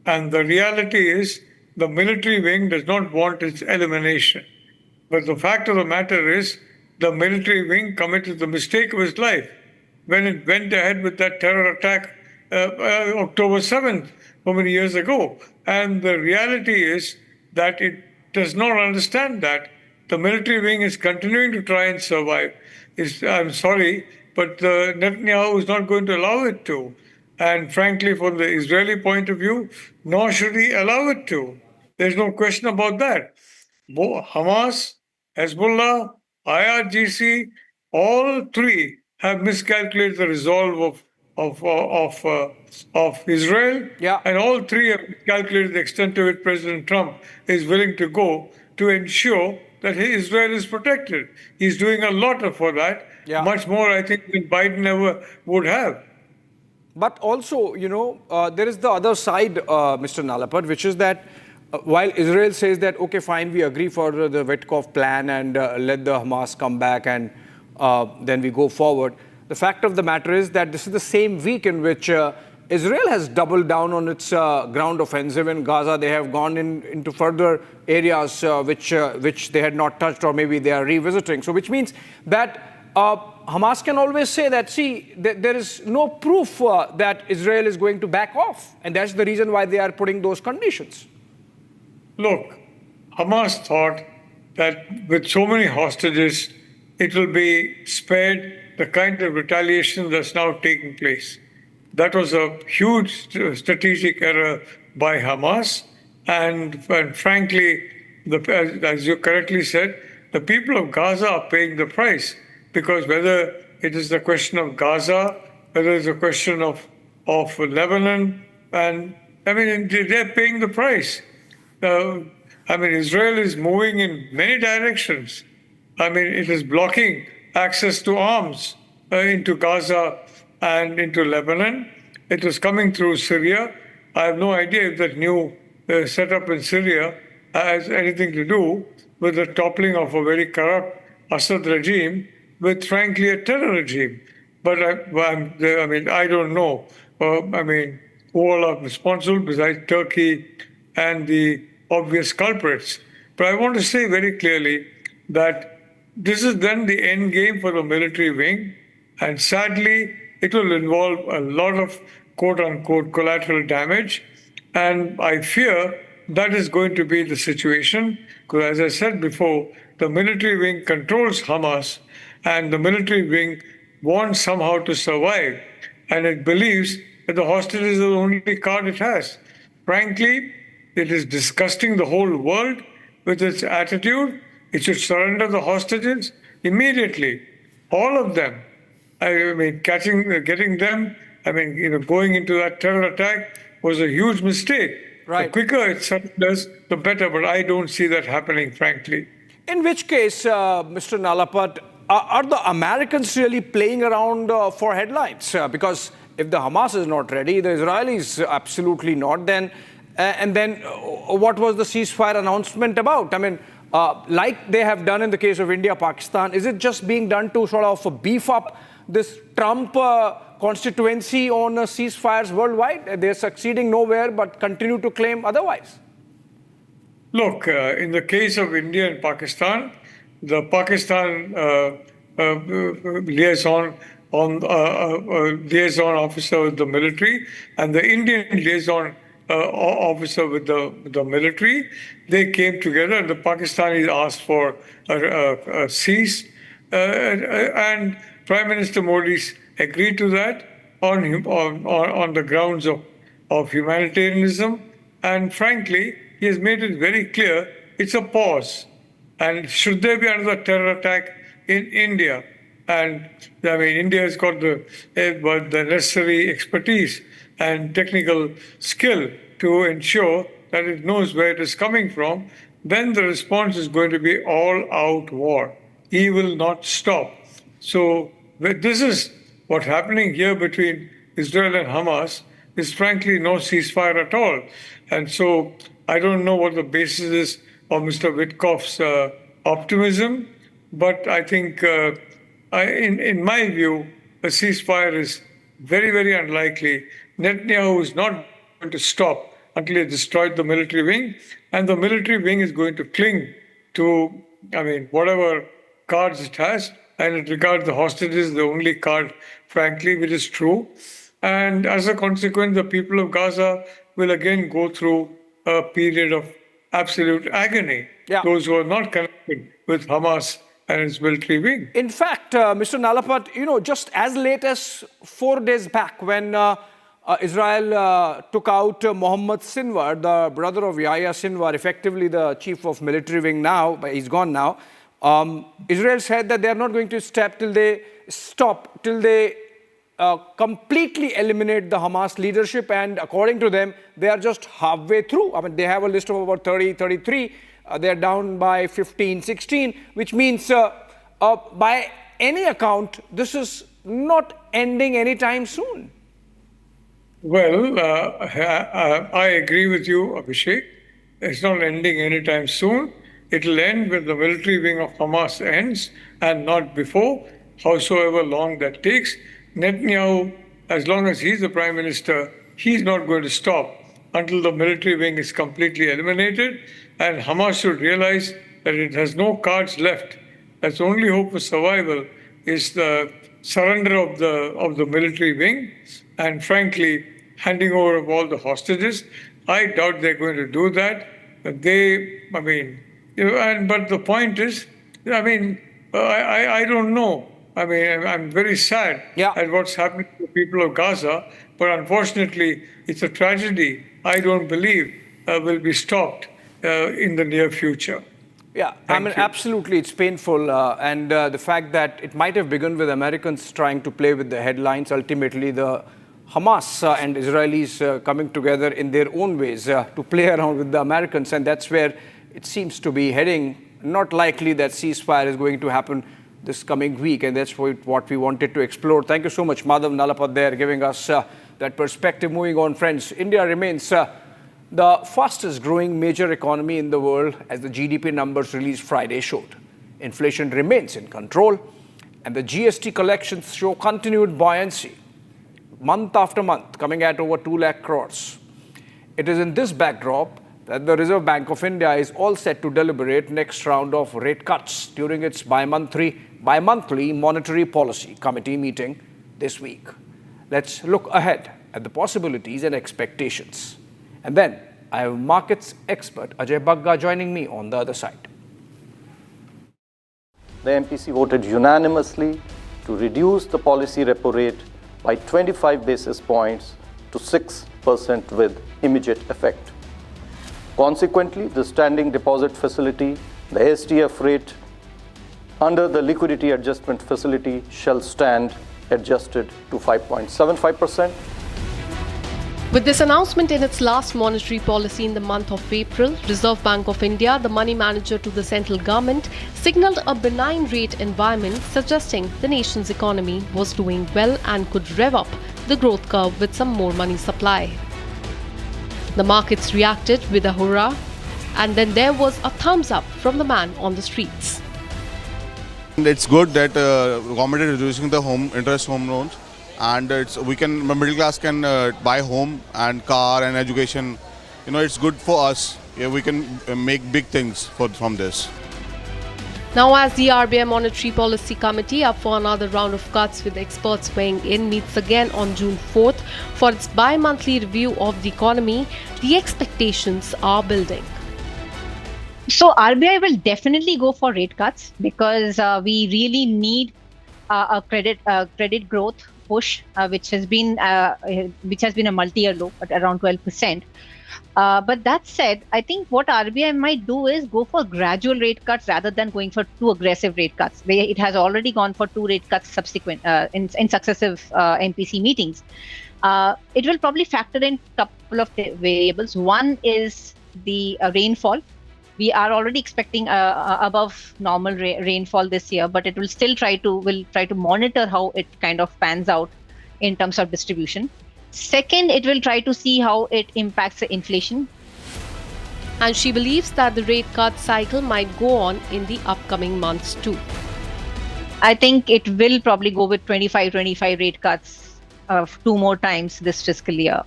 And the reality is, the military wing does not want its elimination. But the fact of the matter is, the military wing committed the mistake of its life when it went ahead with that terror attack October 7th, so many years ago. And the reality is that it does not understand that. The military wing is continuing to try and survive. I'm sorry, but Netanyahu is not going to allow it to. And frankly, from the Israeli point of view, nor should he allow it to. There's no question about that. Hamas, Hezbollah, IRGC, all three have miscalculated the resolve of Israel, and all three have calculated the extent to which President Trump is willing to go to ensure that Israel is protected. He's doing a lot for that, much more, I think, than Biden ever would have. But also, you know, there is the other side, Mr. Nalapat, which is that while Israel says that, okay, fine, we agree for the Witkoff plan and let the Hamas come back and then we go forward, the fact of the matter is that this is the same week in which Israel has doubled down on its ground offensive in Gaza. They have gone into further areas which they had not touched, or maybe they are revisiting. So which means that Hamas can always say that, see, there is no proof that Israel is going to back off. And that's the reason why they are putting those conditions. Look, Hamas thought that with so many hostages, it will be spared the kind of retaliation that's now taking place. That was a huge strategic error by Hamas. And frankly, as you correctly said, the people of Gaza are paying the price. Because whether it is the question of Gaza, whether it's a question of Lebanon, and I mean, they're paying the price. I mean, Israel is moving in many directions. I mean, it is blocking access to arms into Gaza and into Lebanon. It was coming through Syria. I have no idea if that new setup in Syria has anything to do with the toppling of a very corrupt Assad regime with, frankly, a terror regime. But I mean, I don't know. I mean, who all are responsible besides Turkey and the obvious culprits. But I want to say very clearly that this is then the end game for the military wing. And sadly, it will involve a lot of quote-unquote collateral damage. And I fear that is going to be the situation. Because as I said before, the military wing controls Hamas, and the military wing wants somehow to survive. And it believes that the hostages are the only card it has. Frankly, it is disgusting the whole world with its attitude. It should surrender the hostages immediately, all of them. I mean, getting them, I mean, going into that terror attack was a huge mistake. Right. The quicker it surrenders, the better, but I don't see that happening, frankly. In which case, Mr. Nalapat, are the Americans really playing around for headlines? Because if the Hamas is not ready, the Israelis absolutely not, then and then what was the ceasefire announcement about? I mean, like they have done in the case of India, Pakistan, is it just being done to sort of beef up this Trump constituency on ceasefires worldwide? They're succeeding nowhere but continue to claim otherwise. Look, in the case of India and Pakistan, the Pakistan liaison officer with the military and the Indian liaison officer with the military, they came together and the Pakistanis asked for a cease, and Prime Minister Modi agreed to that on the grounds of humanitarianism, and frankly, he has made it very clear it's a pause. And should there be another terror attack in India, and I mean, India has got the necessary expertise and technical skill to ensure that it knows where it is coming from, then the response is going to be all-out war. He will not stop. So this is what's happening here between Israel and Hamas is frankly no ceasefire at all. And so I don't know what the basis is of Mr. Witkoff's optimism, but I think, in my view, a ceasefire is very, very unlikely. Netanyahu is not going to stop until he destroyed the military wing, and the military wing is going to cling to, whatever cards it has, and it regards the hostages the only card, frankly, which is true. And as a consequence, the people of Gaza will again go through a period of absolute agony. Yeah. Those who are not connected with Hamas and its military wing. In fact, Mr. Nalapat, just as late as 4 days back when Israel took out Mohammed Sinwar, the brother of Yahya Sinwar, effectively the chief of military wing now, but he's gone now. Israel said that they are not going to stop till they completely eliminate the Hamas leadership, and according to them, they are just halfway through. They have a list of about 30, 33. They are down by 15, 16, which means by any account, this is not ending anytime soon. Well, I agree with you, Abhishek. It's not ending anytime soon. It'll end when the military wing of Hamas ends and not before, howsoever long that takes. Netanyahu, as long as he's the prime minister, he's not going to stop until the military wing is completely eliminated. And Hamas should realize that it has no cards left. Its only hope for survival is the surrender of the military wing and, frankly, handing over of all the hostages. I doubt they're going to do that. But the point is, I don't know. I'm very sad at what's happening to the people of Gaza, but unfortunately, it's a tragedy I don't believe will be stopped in the near future. Yeah, absolutely, it's painful. And the fact that it might have begun with Americans trying to play with the headlines, ultimately the Hamas and Israelis coming together in their own ways to play around with the Americans. And that's where it seems to be heading. Not likely that ceasefire is going to happen this coming week. And that's what we wanted to explore. Thank you so much, Madhav Nalapat there, giving us that perspective. Moving on, friends, India remains the fastest growing major economy in the world, as the GDP numbers released Friday showed. Inflation remains in control, and the GST collections show continued buoyancy, month after month, coming at over 2 lakh crores. It is in this backdrop that the Reserve Bank of India is all set to deliberate next round of rate cuts during its bi-monthly Monetary Policy Committee meeting this week. Let's look ahead at the possibilities and expectations. And then I have markets expert Ajay Bagga joining me on the other side. The MPC voted unanimously to reduce the policy repo rate by 25 basis points to 6% with immediate effect. Consequently, the standing deposit facility, the SDF rate under the liquidity adjustment facility shall stand adjusted to 5.75%. With this announcement in its last monetary policy in the month of April, Reserve Bank of India, the money manager to the central government, signalled a benign rate environment, suggesting the nation's economy was doing well and could rev up the growth curve with some more money supply. The markets reacted with a hurrah, and then there was a thumbs up from the man on the streets. It's good that government is reducing the home loans, and middle class can buy home and car and education. It's good for us. Yeah, we can make big things from this. Now, as the RBI Monetary Policy Committee, up for another round of cuts with experts weighing in, meets again on June 4th for its bi-monthly review of the economy, the expectations are building. So RBI will definitely go for rate cuts because we really need a credit growth push, which has been a multi-year low at around 12%. But that said, I think what RBI might do is go for gradual rate cuts rather than going for too aggressive rate cuts. It has already gone for 2 rate cuts subsequent in successive MPC meetings. It will probably factor in a couple of variables. One is the rainfall. We are already expecting above normal rainfall this year, but it will still try to monitor how it kind of pans out in terms of distribution. Second, it will try to see how it impacts the inflation. And she believes that the rate cut cycle might go on in the upcoming months too. I think it will probably go with 25 rate cuts 2 more times this fiscal year.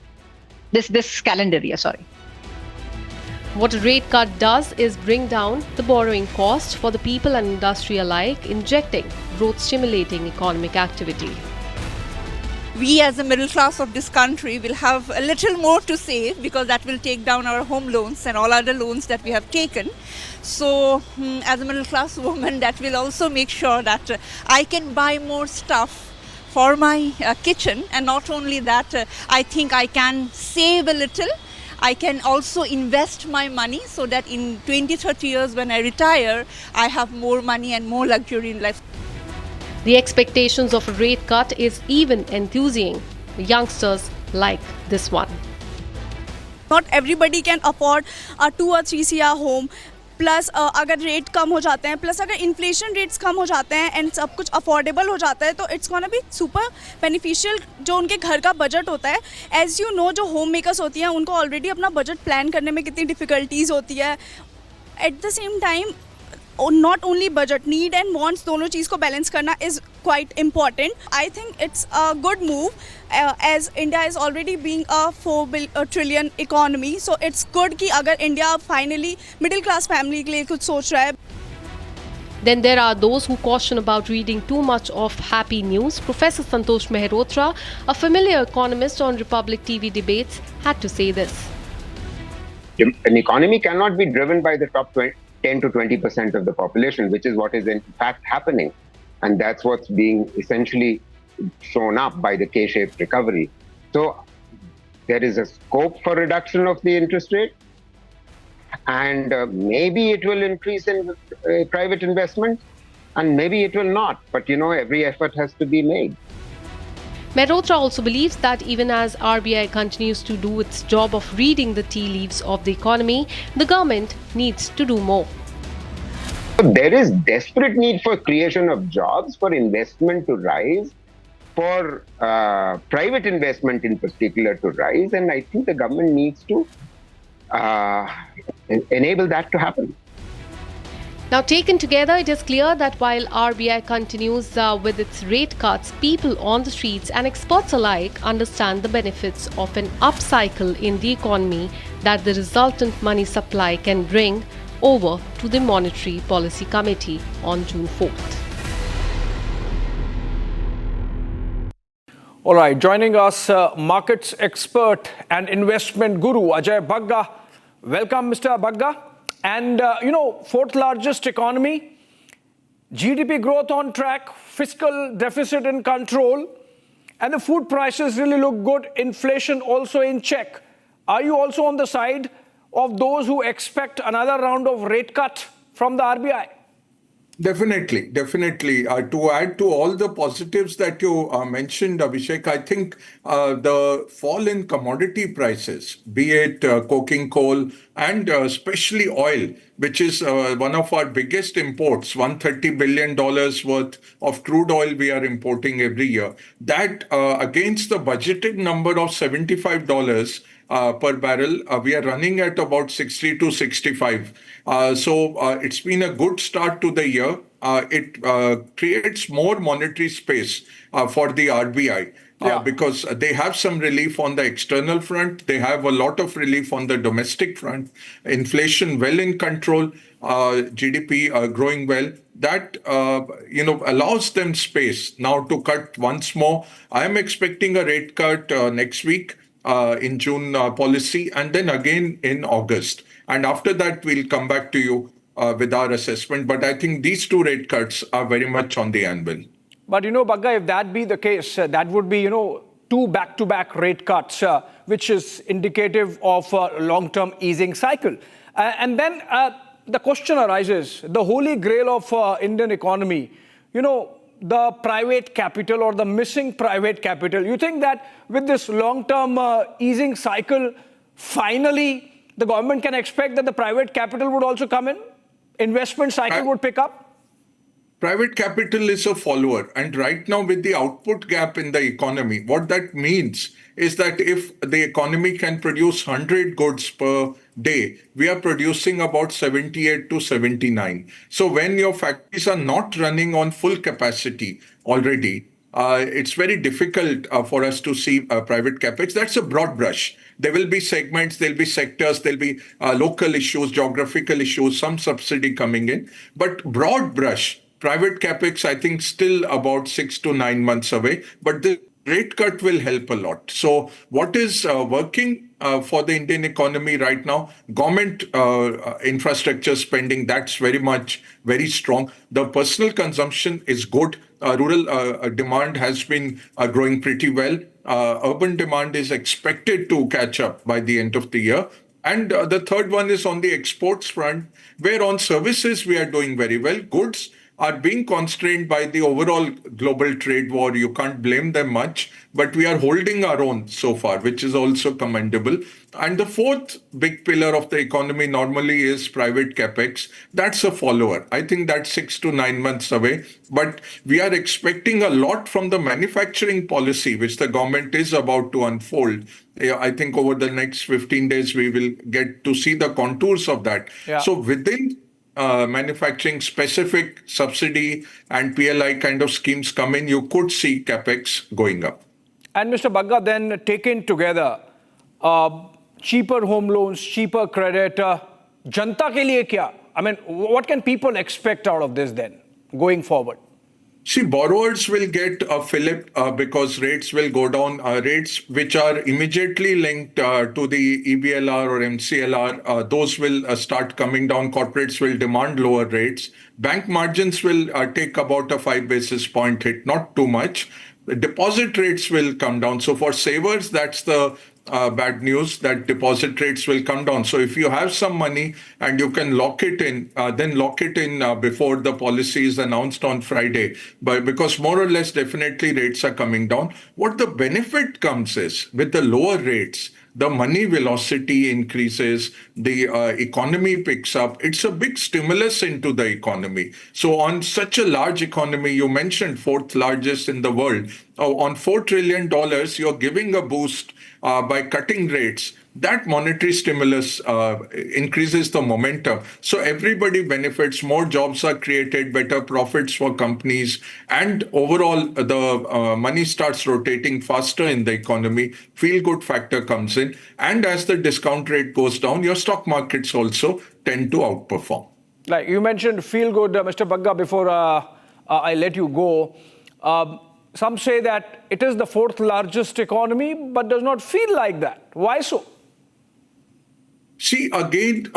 This calendar year, sorry. What a rate cut does is bring down the borrowing cost for the people and industry alike, injecting growth-stimulating economic activity. We as a middle class of this country will have a little more to save because that will take down our home loans and all other loans that we have taken. So as a middle class woman, that will also make sure that I can buy more stuff for my kitchen, and not only that, I think I can save a little. I can also invest my money so that in 20-30 years when I retire, I have more money and more luxury in life. The expectations of a rate cut is even enthusing youngsters like this one. Not everybody can afford a 2 or 3 CR home. Plus अगर rate कम हो जाते हैं, plus अगर inflation rates कम हो जाते हैं and सब कुछ अफोर्डेबल हो जाता है, तो it's gonna be super beneficial जो उनके घर का बजट होता है. एज यू नो, जो होम मेकर्स होती हैं उनको ऑलरेडी अपना बजट प्लान करने में कितनी डिफ़िकल्टीज़ होती है. At the same time not only budget, need and wants, दोनों चीज़ को बैलेंस करना is quite important. I think it's a good move as India is already being a 4 trillion economy. So it's good कि अगर India finally middle class family के लिए कुछ सोच रहा है. Then there are those who caution about reading too much of happy news. Professor Santosh Mehrotra, a familiar economist on Republic TV debates, had to say this. An economy cannot be driven by the top 10 to 20% of the population, which is what is in fact happening. And that's what's being essentially shown up by the K-shaped recovery. So there is a scope for reduction of the interest rate, and maybe it will increase in private investment, and maybe it will not. But you know, every effort has to be made. Mehrotra also believes that even as RBI continues to do its job of reading the tea leaves of the economy, the government needs to do more. There is desperate need for creation of jobs, for investment to rise, for private investment in particular to rise, and I think the government needs to enable that to happen. Now, taken together, it is clear that while RBI continues with its rate cuts, people on the streets and experts alike understand the benefits of an upcycle in the economy that the resultant money supply can bring over to the Monetary Policy Committee on June 4th. All right, joining us, markets expert and investment guru Ajay Bagga. Welcome, Mr. Bagga. And, fourth largest economy, GDP growth on track, fiscal deficit in control, and the food prices really look good, inflation also in check. Are you also on the side of those who expect another round of rate cut from the RBI? Definitely. To add to all the positives that you mentioned, Abhishek, I think the fall in commodity prices, be it coking coal and especially oil, which is one of our biggest imports, $130 billion worth of crude oil we are importing every year, that against the budgeted number of $75 per barrel, we are running at about 60 to 65. So it's been a good start to the year. It creates more monetary space for the RBI because they have some relief on the external front. They have a lot of relief on the domestic front. Inflation well in control, GDP growing well. That allows them space now to cut once more. I am expecting a rate cut next week. In June policy, and then again in August. And after that, we'll come back to you with our assessment. But I think these two rate cuts are very much on the anvil. But, Bagga, if that be the case, that would be, two back-to-back rate cuts, which is indicative of a long-term easing cycle. And then the question arises, the holy grail of Indian economy, the private capital or the missing private capital. You think that with this long-term easing cycle, finally the government can expect that the private capital would also come in? Investment cycle would pick up? Private capital is a follower. And right now, with the output gap in the economy, what that means is that if the economy can produce 100 goods per day, we are producing about 78 to 79. So when your factories are not running on full capacity already, it's very difficult for us to see private capex. That's a broad brush. There will be segments, there'll be sectors, there'll be local issues, geographical issues, some subsidy coming in. But broad brush, private capex, I think, still about 6 to 9 months away. But the rate cut will help a lot. So what is working for the Indian economy right now? Government infrastructure spending, that's very strong. The personal consumption is good. Rural demand has been growing pretty well. Urban demand is expected to catch up by the end of the year. And the third one is on the exports front, where on services we are doing very well. Goods are being constrained by the overall global trade war. You can't blame them much, but we are holding our own so far, which is also commendable. And the fourth big pillar of the economy normally is private capex. That's a follower. I think that's 6 to 9 months away. But we are expecting a lot from the manufacturing policy, which the government is about to unfold. I think over the next 15 days, we will get to see the contours of that. Yeah. So within manufacturing specific subsidy and PLI kind of schemes come in, you could see capex going up. And Mr. Bagga, then taken together, cheaper home loans, cheaper credit, janta ke liye kya? I mean, what can people expect out of this then, going forward? See, borrowers will get a fillip because rates will go down. Rates which are immediately linked to the EBLR or MCLR, those will start coming down. Corporates will demand lower rates. Bank margins will take about a 5 basis point hit, not too much. The deposit rates will come down. So for savers, that's the bad news, that deposit rates will come down. So if you have some money and you can lock it in, then lock it in before the policy is announced on Friday. But because more or less definitely rates are coming down. What the benefit comes is with the lower rates, the money velocity increases, the economy picks up. It's a big stimulus into the economy. So on such a large economy, you mentioned fourth largest in the world, on $4 trillion, you're giving a boost by cutting rates. That monetary stimulus increases the momentum. So everybody benefits, more jobs are created, better profits for companies, and overall the money starts rotating faster in the economy. Feel-good factor comes in. And as the discount rate goes down, your stock markets also tend to outperform. Like you mentioned feel-good, Mr. Bagga, before I let you go. Some say that it is the fourth largest economy, but does not feel like that. Why so? See, again,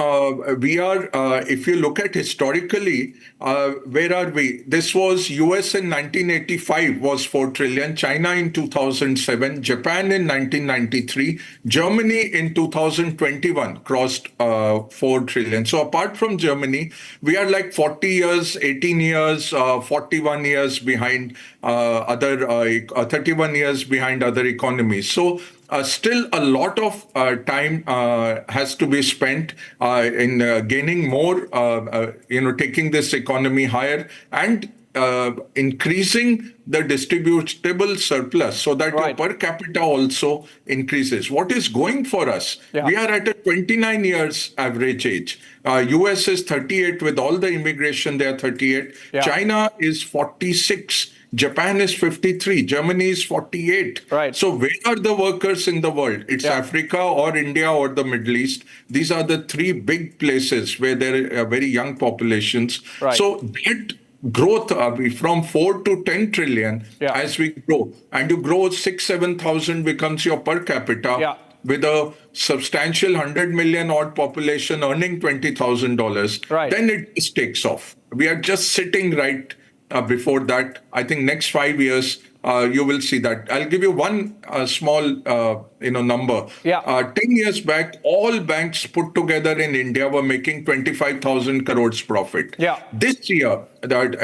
we are, if you look at historically, where are we? This was US in 1985 was 4 trillion, China in 2007, Japan in 1993, Germany in 2021 crossed 4 trillion. So apart from Germany, we are like 40 years, 18 years, 41 years behind 31 years behind other economies. So still a lot of time has to be spent in gaining more, taking this economy higher and increasing the distributable surplus so that your per capita also increases. What is going for us? Yeah. We are at a 29 years average age. US is 38 with all the immigration, they are 38. Yeah. China is 46. Japan is 53, Germany is 48. Right. So where are the workers in the world? It's Africa or India or the Middle East. These are the three big places where there are very young populations. Right. So that growth from 4 to 10 trillion as we grow, and you grow 6,000-7,000 becomes your per capita with a substantial 100 million odd population earning $20,000, then it just takes off. We are just sitting right before that. I think next 5 years, you will see that. I'll give you one small number. 10 years back, all banks put together in India were making 25,000 crores profit. This year, that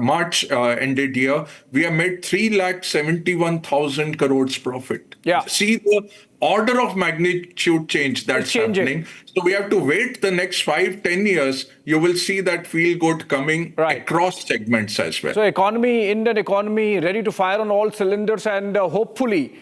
March ended year, we have made 3,71,000 crores profit. Yeah. See the order of magnitude change that's happening. So we have to wait the next 5-10 years. You will see that feel good coming across segments as well. So Indian economy ready to fire on all cylinders, and hopefully,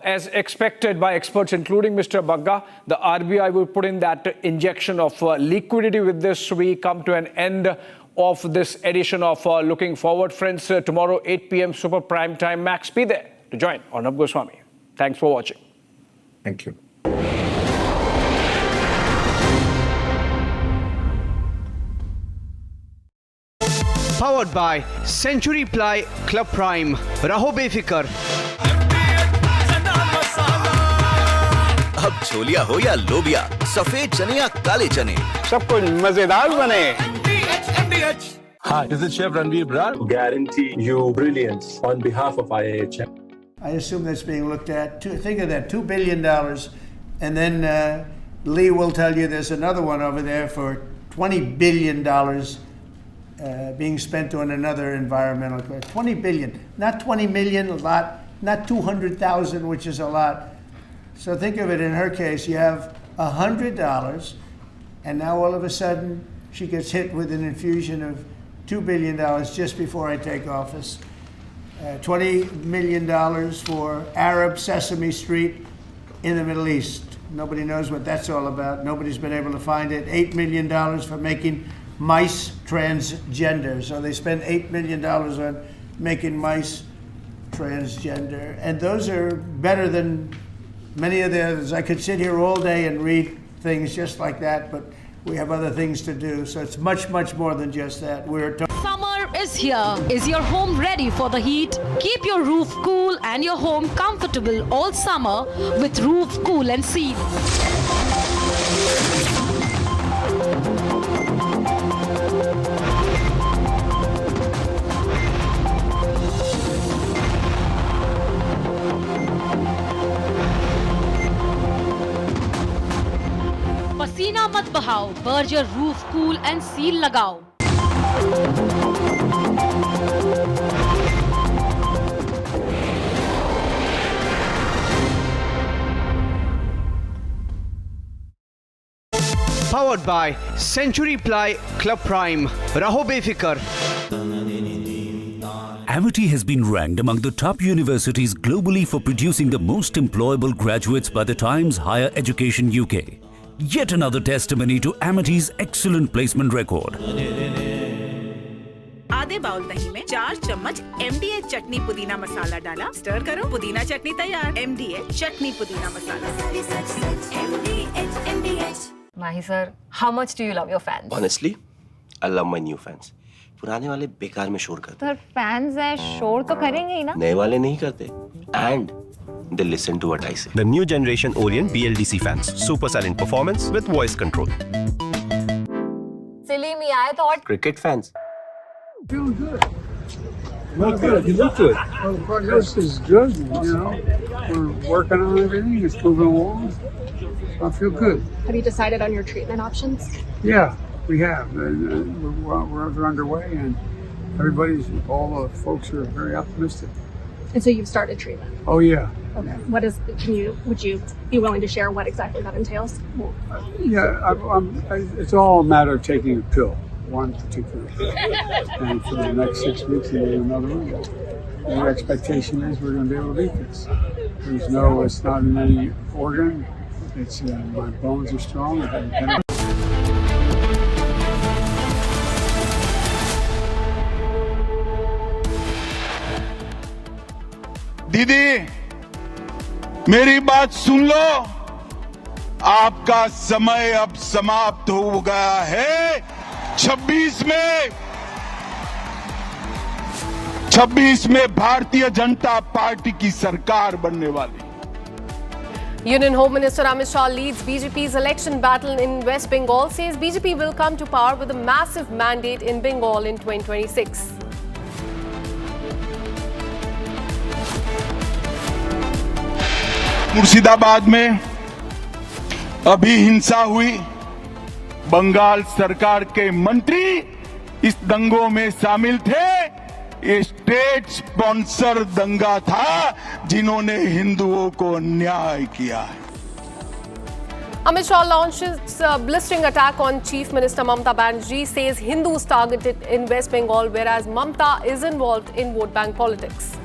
as expected by experts, including Mr. Bagga, the RBI will put in that injection of liquidity. With this, we come to an end of this edition of Looking Forward. Friends, tomorrow 8 p.m. Super Prime Time. Max, be there to join Arnab Goswami. Thanks for watching. Thank you. Powered by Century Ply Club Prime. Raho befikar. अब छोलिया हो या लोबिया, सफेद चने या काले चने, सब कुछ मजेदार बने। Hi, this is Chef Ranveer Brar. Guarantee you brilliance on behalf of IAHM. I assume that's being looked at. Think of that, $2 billion. And then Lee will tell you there's another one over there for $20 billion being spent on another environmental question. $20 billion, not 20 million, a lot, not 200,000, which is a lot. So think of it, in her case, you have $100, and now all of a sudden she gets hit with an infusion of $2 billion just before I take office. $20 million for Arab Sesame Street in the Middle East. Nobody knows what that's all about. Nobody's been able to find it. $8 million for making mice transgender. So they spend $8 million on making mice transgender. And those are better than many of the others. I could sit here all day and read things just like that, but we have other things to do. So it's much, much more than just that. Summer is here. Is your home ready for the heat? Keep your roof cool and your home comfortable all summer with Roof Cool and Seal. पसीना मत बहाओ, Berger roof cool and seal लगाओ। Powered by Century Ply Club Prime. Raho befikar. Amity has been ranked among the top universities globally for producing the most employable graduates by the Times Higher Education UK. Yet another testimony to Amity's excellent placement record. आधे bowl दही में 4 चम्मच MDH चटनी पुदीना मसाला डाला, stir करो, पुदीना चटनी तैयार। MDH चटनी पुदीना मसाला। Mahi sir, how much do you love your fans? Honestly, I love my new fans. पुराने वाले बेकार में शोर करते। Sir, fans है, शोर तो करेंगे ही ना? नए वाले नहीं करते। And they listen to what I say. The new generation Orient BLDC fans. Super silent performance with voice control. Silly me, I thought. Cricket fans. Feeling good. Look good. You look good. Well, the prognosis is good. You know, we're working on everything. It's moving along. I feel good. Have you decided on your treatment options? Yeah, we have. We're underway, and all the folks are very optimistic. And so you've started treatment? Oh, yeah. Okay. Would you be willing to share what exactly that entails? Yeah, it's all a matter of taking a pill, one particular pill. And for the next 6 weeks, and then another one. And the expectation is we're going to be able to beat this. It's not in any organ. It's my bones are strong. दीदी, मेरी बात सुन लो। आपका समय अब समाप्त हो गया है। 26 में भारतीय जनता पार्टी की सरकार बनने वाली। Union Home Minister Marshal leads BJP's election battle in West Bengal, says BJP will come to power with a massive mandate in Bengal in 2026. Murshidabad में अभी हिंसा हुई। बंगाल सरकार के मंत्री इस दंगों में शामिल थे। ये स्टेट स्पॉन्सर दंगा था जिन्होंने हिंदुओं को अन्याय किया है। Amit Shah launches a blistering attack on Chief Minister Mamata Banerjee, says Hindus targeted in West Bengal, whereas Mamata is involved in vote bank politics.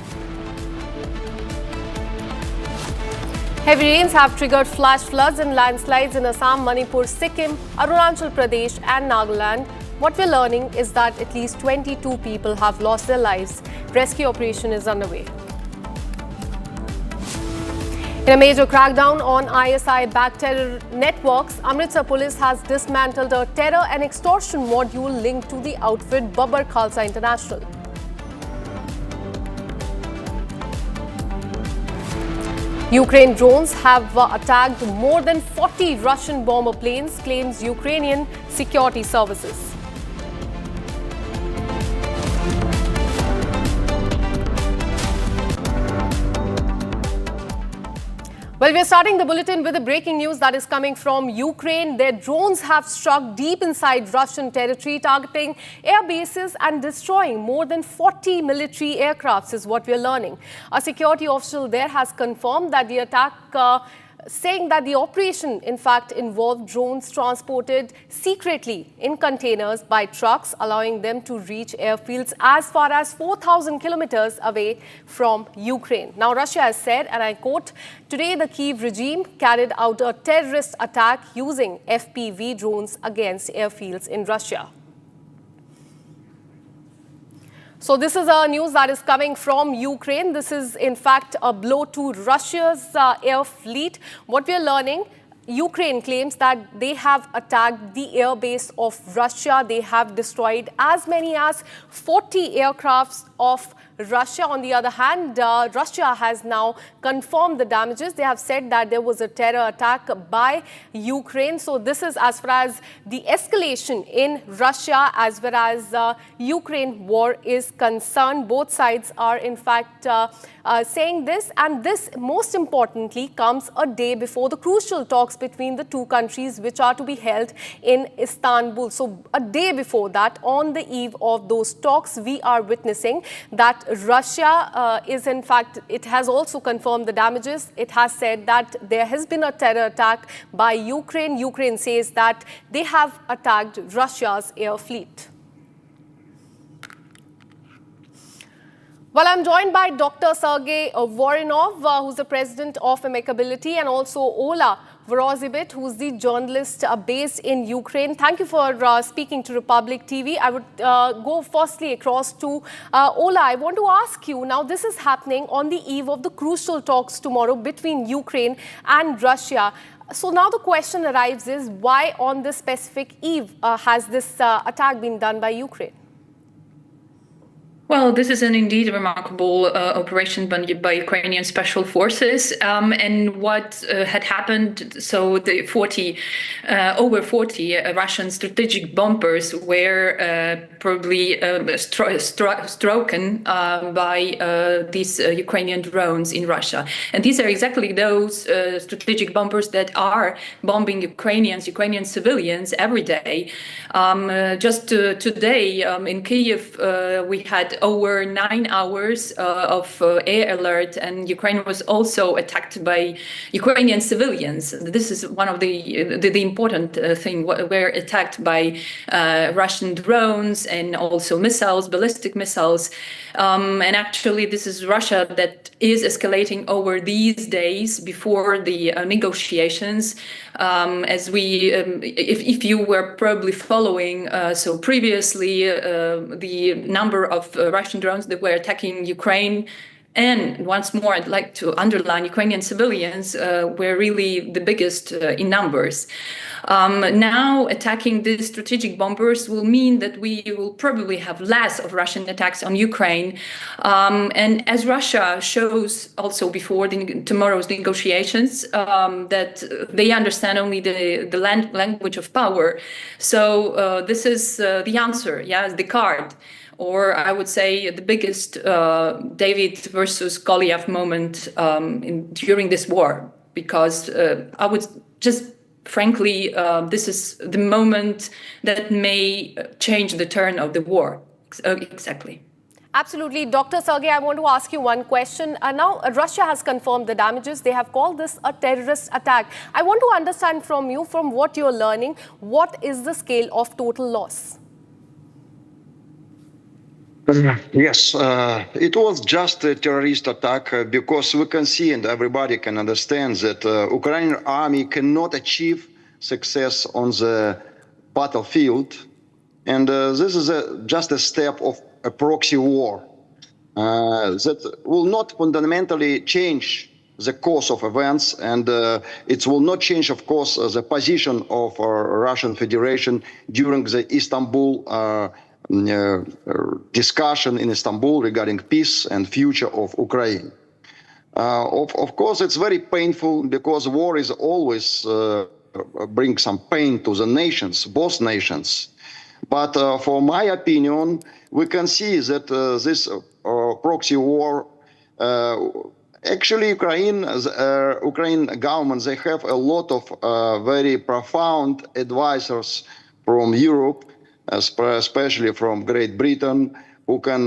Heavy rains have triggered flash floods and landslides in Assam, Manipur, Sikkim, Arunachal Pradesh and Nagaland. What we're learning is that at least 22 people have lost their lives. Rescue operation is underway. In a major crackdown on ISI-backed terror networks, Amritsar police has dismantled a terror and extortion module linked to the outfit Babbar Khalsa International. Ukraine drones have attacked more than 40 Russian bomber planes, claims Ukrainian security services. Well, we're starting the bulletin with the breaking news that is coming from Ukraine. Their drones have struck deep inside Russian territory, targeting air bases and destroying more than 40 military aircrafts, is what we're learning. A security official there has confirmed that the attack, saying that the operation, in fact, involved drones transported secretly in containers by trucks, allowing them to reach airfields as far as 4,000 kilometers away from Ukraine. Now, Russia has said, and I quote, "Today, the Kyiv regime carried out a terrorist attack using FPV drones against airfields in Russia." So this is a news that is coming from Ukraine. This is, in fact, a blow to Russia's air fleet. What we are learning, Ukraine claims that they have attacked the air base of Russia. They have destroyed as many as 40 aircrafts of Russia. On the other hand, Russia has now confirmed the damages. They have said that there was a terror attack by Ukraine. So this is as far as the escalation in Russia as well as Ukraine war is concerned. Both sides are in fact saying this, and this most importantly comes a day before the crucial talks between the two countries which are to be held in Istanbul. So a day before that, on the eve of those talks, we are witnessing that Russia is in fact, it has also confirmed the damages. It has said that there has been a terror attack by Ukraine. Ukraine says that they have attacked Russia's air fleet. Well, I'm joined by Dr. Sergey Voronov, who's the president of Amicability, and also Ola Vorozibit, who's the journalist based in Ukraine. Thank you for speaking to Republic TV. I would go firstly across to Ola. I want to ask you, now this is happening on the eve of the crucial talks tomorrow between Ukraine and Russia. So now the question arrives is, why on this specific eve has this attack been done by Ukraine? Well, this is an indeed remarkable operation by Ukrainian special forces. And what had happened, so the over 40 Russian strategic bombers were probably struck by these Ukrainian drones in Russia. And these are exactly those strategic bombers that are bombing Ukrainian civilians every day. Just today in Kyiv, we had over 9 hours of air alert, and Ukraine was also attacked by Ukrainian civilians. This is one of the important thing. We're attacked by Russian drones and also missiles, ballistic missiles. And actually, this is Russia that is escalating over these days before the negotiations. As we, if you were probably following, so previously the number of Russian drones that were attacking Ukraine, and once more, I'd like to underline, Ukrainian civilians were really the biggest in numbers. Now attacking these strategic bombers will mean that we will probably have less of Russian attacks on Ukraine. And as Russia shows also before tomorrow's negotiations, that they understand only the language of power. So this is the answer, the card. Or I would say the biggest David versus Goliath moment during this war, because I would just frankly, this is the moment that may change the turn of the war. Exactly. Absolutely. Dr. Sergey, I want to ask you one question. Now, Russia has confirmed the damages. They have called this a terrorist attack. I want to understand from you, from what you're learning, what is the scale of total loss? Yes, it was just a terrorist attack because we can see and everybody can understand that Ukrainian army cannot achieve success on the battlefield. And this is just a step of a proxy war that will not fundamentally change the course of events, and it will not change, of course, the position of Russian Federation during the Istanbul discussion in Istanbul regarding peace and future of Ukraine. Of course, it's very painful because war is always bring some pain to the nations, both nations. But for my opinion, we can see that this proxy war, actually Ukraine government, they have a lot of very profound advisors from Europe, especially from Great Britain, who can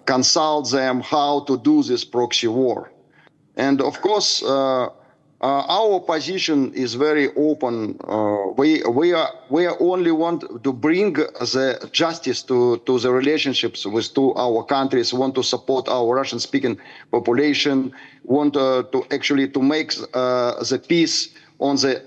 consult them how to do this proxy war. And of course, our position is very open. We only want to bring the justice to the relationships with our countries. Want to support our Russian-speaking population. Want to actually to make the peace on the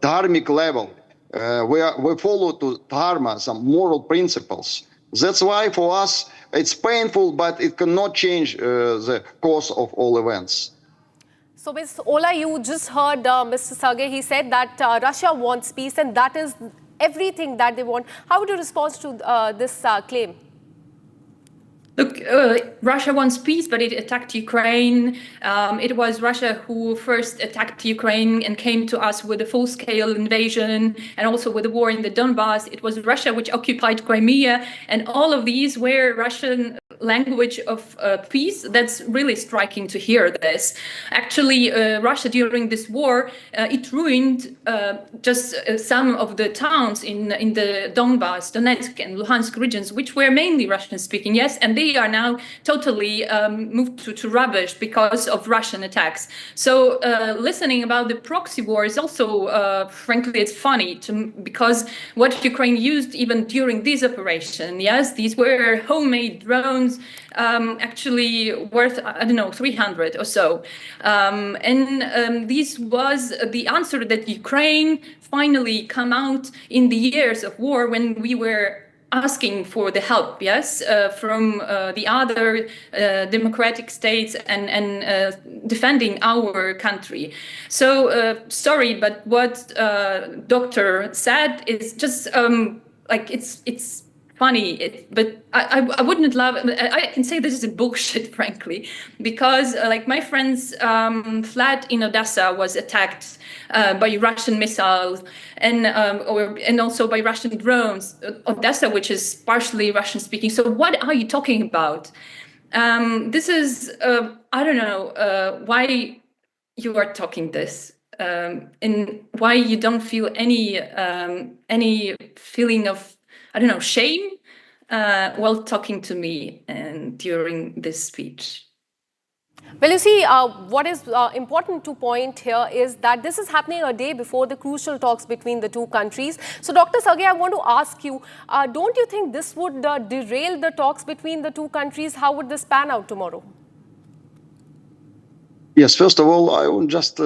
dharmic level. We follow to dharma some moral principles. That's why for us it's painful, but it cannot change the course of all events. So, Ms. Ola, you just heard Mr. Sergey. He said that Russia wants peace and that is everything that they want. How would you respond to this claim? Look, Russia wants peace, but it attacked Ukraine. It was Russia who first attacked Ukraine and came to us with a full-scale invasion and also with the war in the Donbass. It was Russia which occupied Crimea, and all of these were Russian language of peace. That's really striking to hear this. Actually, Russia during this war, it ruined just some of the towns in the Donbass, Donetsk and Luhansk regions, which were mainly Russian-speaking, yes, and they are now totally moved to rubbish because of Russian attacks. So listening about the proxy war is also, frankly, it's funny because what Ukraine used even during this operation, yes, these were homemade drones, actually worth, I don't know, 300 or so. And this was the answer that Ukraine finally come out in the years of war when we were asking for the help, yes, from the other democratic states and defending our country. So sorry, but what doctor said is just like it's funny, but I wouldn't love. I can say this is a bullshit, frankly, because like my friend's flat in Odessa was attacked by Russian missiles and also by Russian drones. Odessa, which is partially Russian speaking. So what are you talking about? This is I don't know why you are talking this. And why you don't feel any feeling of, I don't know, shame while talking to me and during this speech. Well, you see, what is important to point here is that this is happening a day before the crucial talks between the two countries. So, Dr. Sergey, I want to ask you, don't you think this would derail the talks between the two countries? How would this pan out tomorrow? Yes, first of all, I will just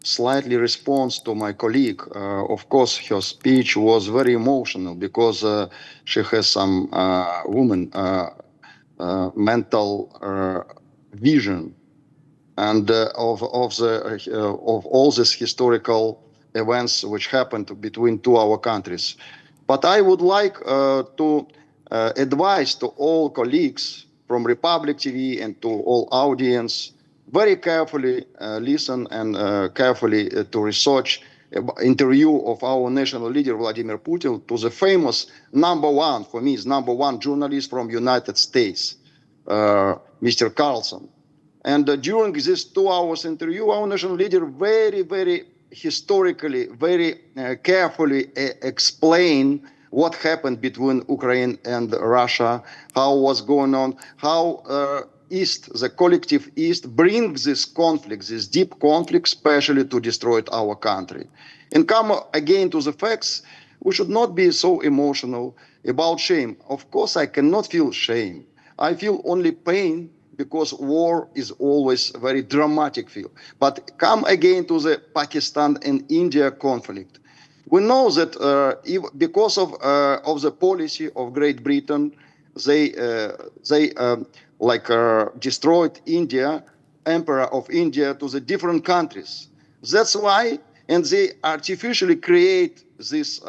slightly respond to my colleague. Of course, her speech was very emotional because she has some woman mental vision and of all these historical events which happened between our countries. But I would like to advise to all colleagues from Republic TV and to all audience very carefully listen and carefully to research interview of our national leader Vladimir Putin to the famous #1, for me is #1 journalist from United States, Mr. Carlson. And during this 2 hours interview, our national leader very historically, very carefully explained what happened between Ukraine and Russia, how was going on, how East, the collective East, brings this conflict, this deep conflict, especially to destroy our country. And come again to the facts, we should not be so emotional about shame. Of course, I cannot feel shame. I feel only pain, because war is always a very dramatic feel. But come again to the Pakistan and India conflict. We know that because of the policy of Great Britain, they destroyed India, Emperor of India, to the different countries. That's why, and they artificially create this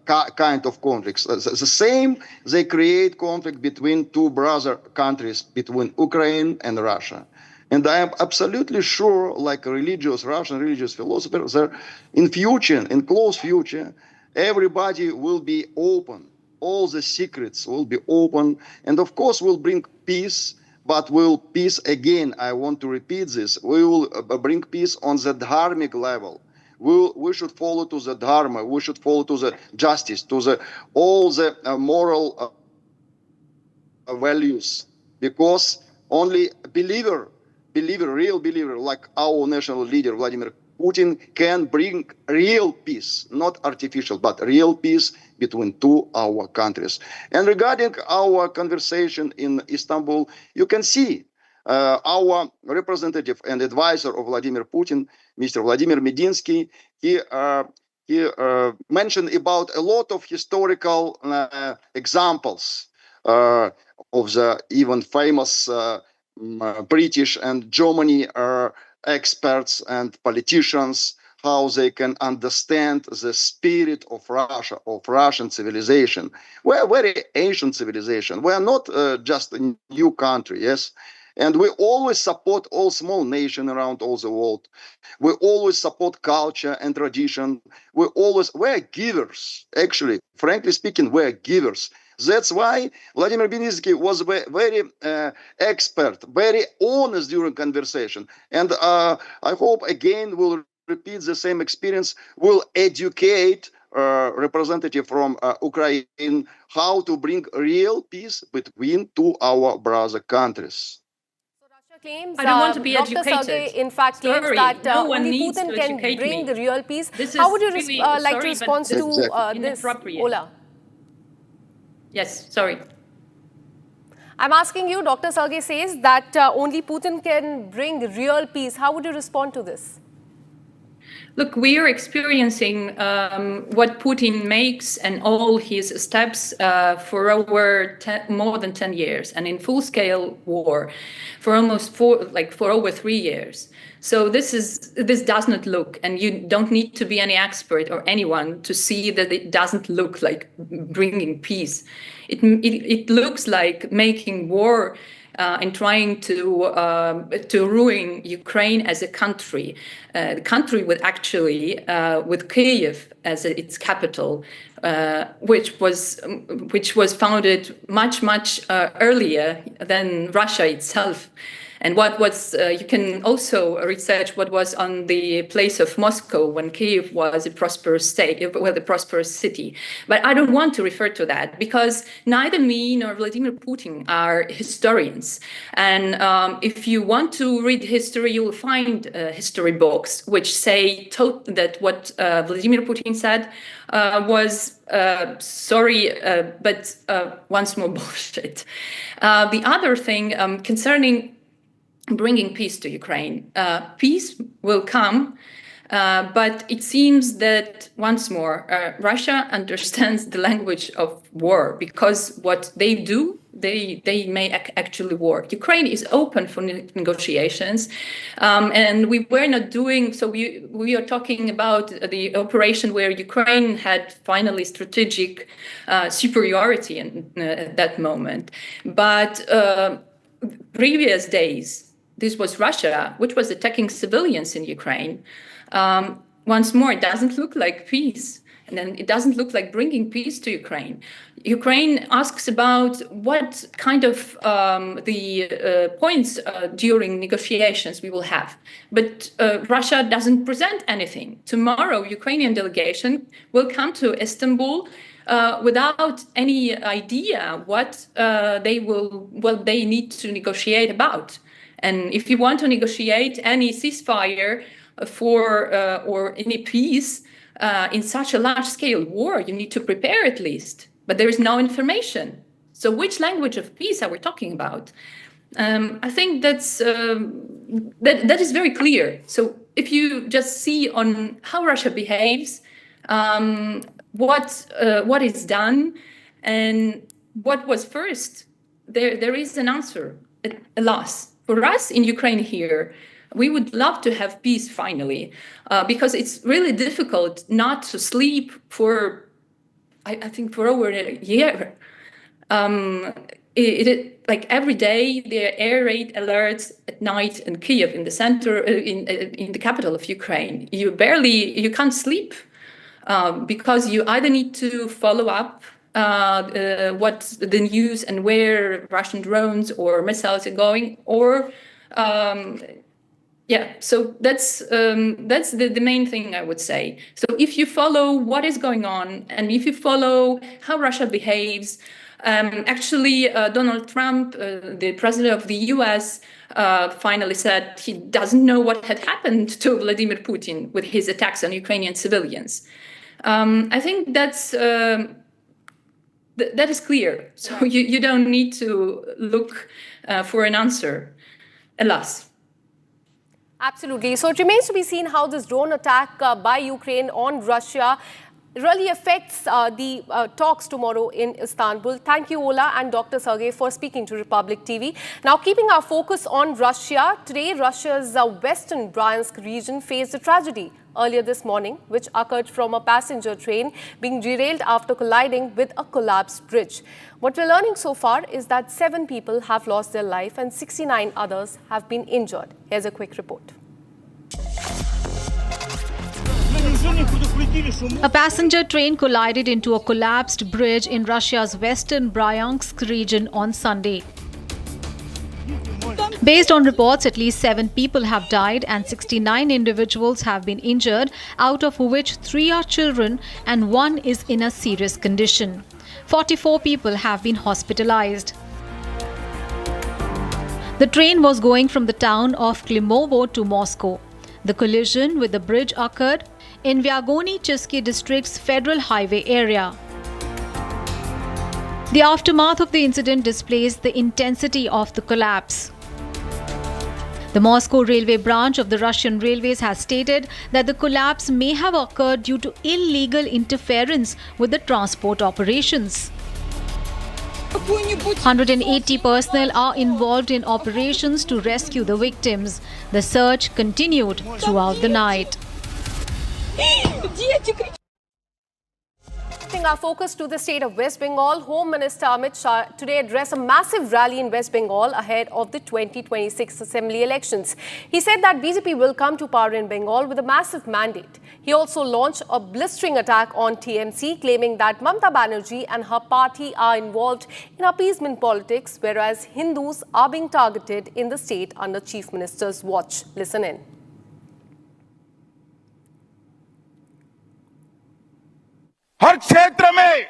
kind of conflicts. The same, they create conflict between two brother countries, between Ukraine and Russia. And I am absolutely sure, like a Russian religious philosopher, that in close future, everybody will be open. All the secrets will be open. And of course, will bring peace. But will peace, again, I want to repeat this, we will bring peace on the dharmic level. We should follow to the dharma, we should follow to the justice, to all the moral values, because only real believer, like our national leader, Vladimir Putin, can bring real peace, not artificial, but real peace between our countries. And regarding our conversation in Istanbul, you can see our representative and advisor of Vladimir Putin, Mr. Vladimir Medinsky, he mentioned about a lot of historical examples of the even famous British and Germany experts and politicians, how they can understand the spirit of Russia, of Russian civilization. We're a very ancient civilization. We are not just a new country, yes? And we always support all small nations around all the world. We always support culture and tradition. We're givers, actually. Frankly speaking, we're givers. That's why Vladimir Medinsky was very expert, very honest during conversation. And I hope, again, we'll repeat the same experience, will educate representative from Ukraine how to bring real peace between our brother countries. Claims, I don't want to be Dr. educated. Sergey, in fact, claims Sorry, that no one only needs Putin to can educate bring me. the real peace. This How is would you really, like to sorry, respond but to this, inappropriate. Ola? Yes, sorry. I'm asking you, Dr. Sergey says that only Putin can bring real peace. How would you respond to this? Look, we are experiencing what Putin makes and all his steps for more than 10 years, and in full-scale war for almost for over 3 years. So this does not look, and you don't need to be any expert or anyone to see that it doesn't look like bringing peace. It looks like making war and trying to ruin Ukraine as a country, the country with Kyiv as its capital, which was founded much earlier than Russia itself. And you can also research what was on the place of Moscow when Kyiv was a prosperous city. But I don't want to refer to that because neither me nor Vladimir Putin are historians. And if you want to read history, you will find history books which say that what Vladimir Putin said was but once more bullshit. The other thing concerning bringing peace to Ukraine. Peace will come, but it seems that once more, Russia understands the language of war because what they do, they may actually war. Ukraine is open for negotiations, and we were not doing so. We are talking about the operation where Ukraine had finally strategic superiority at that moment, but previous days. This was Russia, which was attacking civilians in Ukraine. Once more, it doesn't look like peace. And then it doesn't look like bringing peace to Ukraine. Ukraine asks about what kind of the points during negotiations we will have. But Russia doesn't present anything. Tomorrow, Ukrainian delegation will come to Istanbul without any idea what they need to negotiate about. And if you want to negotiate any ceasefire or any peace in such a large-scale war, you need to prepare at least. But there is no information. So which language of peace are we talking about? I think that is very clear. So if you just see on how Russia behaves, what is done, and what was first, there is an answer, alas. For us in Ukraine here, we would love to have peace finally, because it's really difficult not to sleep for, I think, for over a year. Like every day, there are air raid alerts at night in Kyiv, in the center, in the capital of Ukraine. You can't sleep because you either need to follow up what the news and where Russian drones or missiles are going, or so that's the main thing I would say. So if you follow what is going on, and if you follow how Russia behaves, actually, Donald Trump, the president of the US, finally said he doesn't know what had happened to Vladimir Putin with his attacks on Ukrainian civilians. I think that is clear. So you don't need to look for an answer, alas. Absolutely. So it remains to be seen how this drone attack by Ukraine on Russia really affects the talks tomorrow in Istanbul. Thank you, Ola and Dr. Sergey, for speaking to Republic TV. Now, keeping our focus on Russia, today Russia's western Bryansk region faced a tragedy earlier this morning, which occurred from a passenger train being derailed after colliding with a collapsed bridge. What we're learning so far is that 7 people have lost their life and 69 others have been injured. Here's a quick report. A passenger train collided into a collapsed bridge in Russia's western Bryansk region on Sunday. Based on reports, at least 7 people have died and 69 individuals have been injured, out of which 3 are children and 1 is in a serious condition. 44 people have been hospitalized. The train was going from the town of Klimovo to Moscow. The collision with the bridge occurred in Vyagony-Chesky district's Federal Highway area. The aftermath of the incident displays the intensity of the collapse. The Moscow Railway branch of the Russian Railways has stated that the collapse may have occurred due to illegal interference with the transport operations. 180 personnel are involved in operations to rescue the victims. The search continued throughout the night. Shifting our focus to the state of West Bengal, Home Minister Amit Shah today addressed a massive rally in West Bengal ahead of the 2026 assembly elections. He said that BJP will come to power in Bengal with a massive mandate. He also launched a blistering attack on TMC, claiming that Mamata Banerjee and her party are involved in appeasement politics, whereas Hindus are being targeted in the state under Chief Minister's watch. Listen in. हर क्षेत्र में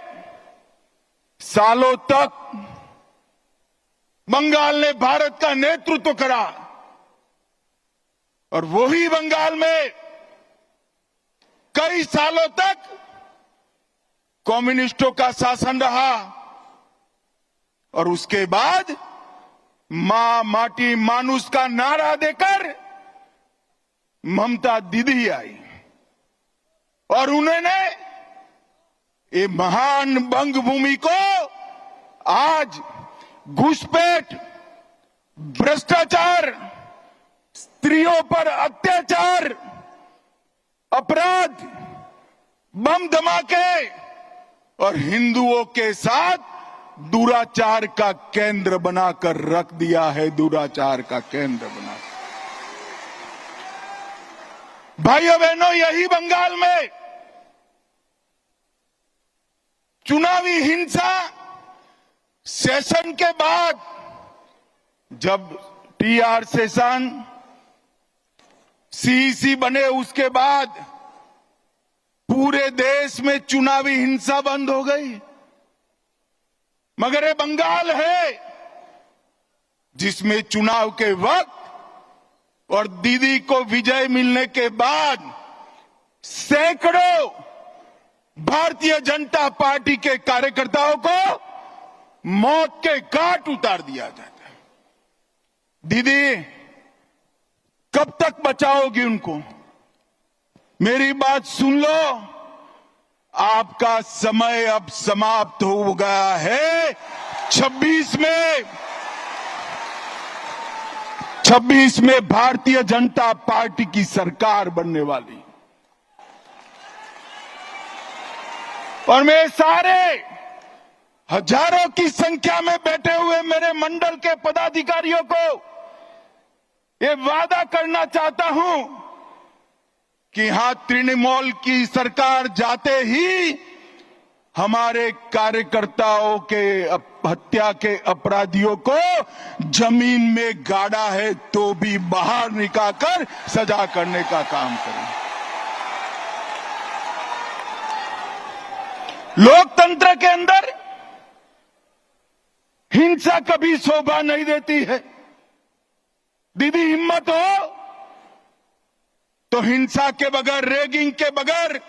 सालों तक बंगाल ने भारत का नेतृत्व करा और वही बंगाल में कई सालों तक कम्युनिस्टों का शासन रहा और उसके बाद मां माटी मानुष का नारा देकर ममता दीदी आई और उन्होंने ये महान बंग भूमि को आज घुसपैठ, भ्रष्टाचार, स्त्रियों पर अत्याचार, अपराध, बम धमाके और हिंदुओं के साथ दुराचार का केंद्र बनाकर रख दिया है। दुराचार का केंद्र बना, भाइयों बहनों, यही बंगाल में चुनावी हिंसा सेशन के बाद, जब टीआर सेशन सीईसी बने उसके बाद पूरे देश में चुनावी हिंसा बंद हो गई, मगर ये बंगाल है जिसमें चुनाव के वक्त और दीदी को विजय मिलने के बाद सैकड़ों भारतीय जनता पार्टी के कार्यकर्ताओं को मौत के घाट उतार दिया जाता है। दीदी, कब तक बचाओगी उनको? मेरी बात सुन लो, आपका समय अब समाप्त हो गया है। 26 में भारतीय जनता पार्टी की सरकार बनने वाली, और मैं सारे हजारों की संख्या में बैठे हुए मेरे मंडल के पदाधिकारियों को ये वादा करना चाहता हूं कि यहां तृणमूल की सरकार जाते ही हमारे कार्यकर्ताओं के हत्या के अपराधियों को जमीन में गाड़ा है तो भी बाहर निकालकर सजा करने का काम करें। लोकतंत्र के अंदर हिंसा कभी शोभा नहीं देती है। दीदी, हिम्मत हो तो हिंसा के बगैर, रैगिंग के बगैर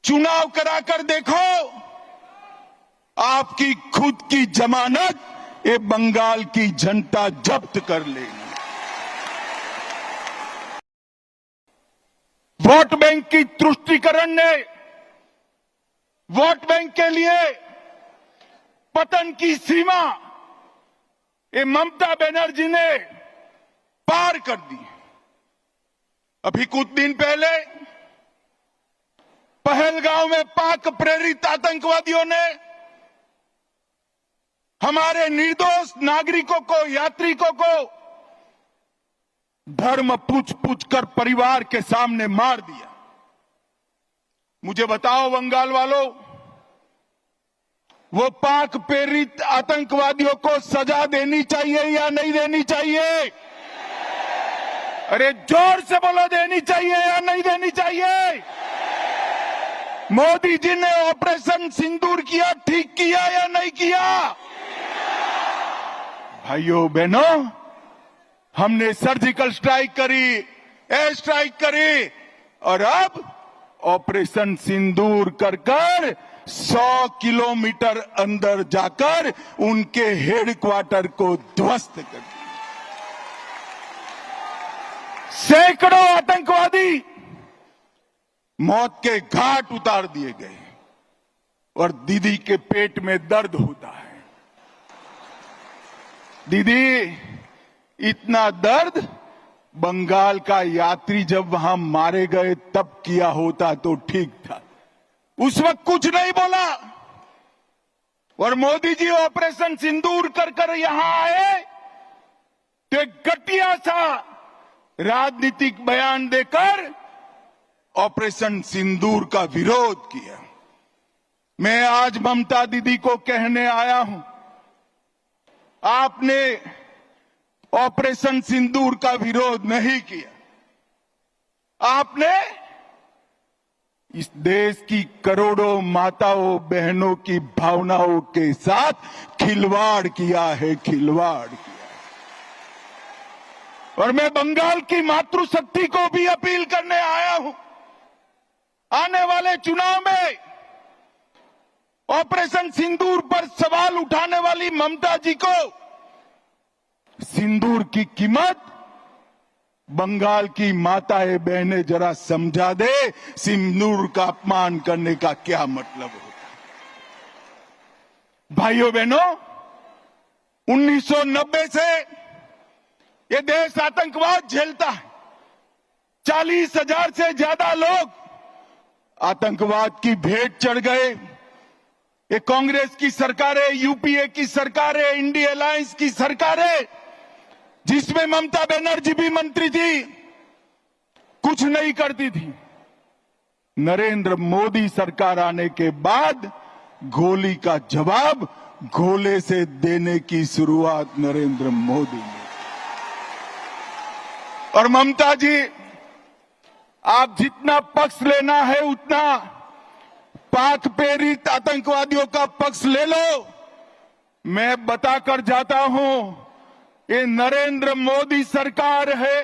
चुनाव कराकर देखो। आपकी खुद की जमानत ये बंगाल की जनता जब्त कर लेगी। वोट बैंक की तुष्टीकरण ने वोट बैंक के लिए पतन की सीमा ये ममता बनर्जी ने पार कर दी। अभी कुछ दिन पहले पहलगांव में पाक प्रेरित आतंकवादियों ने हमारे निर्दोष नागरिकों को, यात्रिकों को धर्म पूछ कर परिवार के सामने मार दिया। मुझे बताओ बंगाल वालों, वो पाक प्रेरित आतंकवादियों को सजा देनी चाहिए या नहीं देनी चाहिए? अरे जोर से बोलो, देनी चाहिए या नहीं देनी चाहिए? मोदी जी ने ऑपरेशन सिंदूर किया, ठीक किया या नहीं किया? भाइयों बहनों, हमने सर्जिकल स्ट्राइक करी, एयर स्ट्राइक करी, और अब ऑपरेशन सिंदूर कर 100 किलोमीटर अंदर जाकर उनके हेडक्वार्टर को ध्वस्त कर दिया। सैकड़ों आतंकवादी मौत के घाट उतार दिए गए, और दीदी के पेट में दर्द होता है। दीदी, इतना दर्द बंगाल का यात्री जब वहां मारे गए तब किया होता तो ठीक था। उस वक्त कुछ नहीं बोला, और मोदी जी ऑपरेशन सिंदूर कर यहां आए तो एक घटिया सा राजनीतिक बयान देकर ऑपरेशन सिंदूर का विरोध किया। मैं आज ममता दीदी को कहने आया हूं, आपने ऑपरेशन सिंदूर का विरोध नहीं किया, आपने इस देश की करोड़ों माताओं बहनों की भावनाओं के साथ खिलवाड़ किया है, खिलवाड़ किया। और मैं बंगाल की मातृशक्ति को भी अपील करने आया हूं, आने वाले चुनाव में ऑपरेशन सिंदूर पर सवाल उठाने वाली ममता जी को सिंदूर की कीमत बंगाल की माताएं बहनें जरा समझा दे, सिंदूर का अपमान करने का क्या मतलब होता है। भाइयों बहनों, 1990 से ये देश आतंकवाद झेलता है। 40,000 से ज्यादा लोग आतंकवाद की भेंट चढ़ गए। ये कांग्रेस की सरकारें, यूपीए की सरकारें, इंडिया अलायंस की सरकारें, जिसमें ममता बनर्जी भी मंत्री थी, कुछ नहीं करती थी। नरेंद्र मोदी सरकार आने के बाद गोली का जवाब गोले से देने की शुरुआत नरेंद्र मोदी ने। और ममता जी, आप जितना पक्ष लेना है उतना पाक प्रेरित आतंकवादियों का पक्ष ले लो। मैं बताकर जाता हूं, ये नरेंद्र मोदी सरकार है,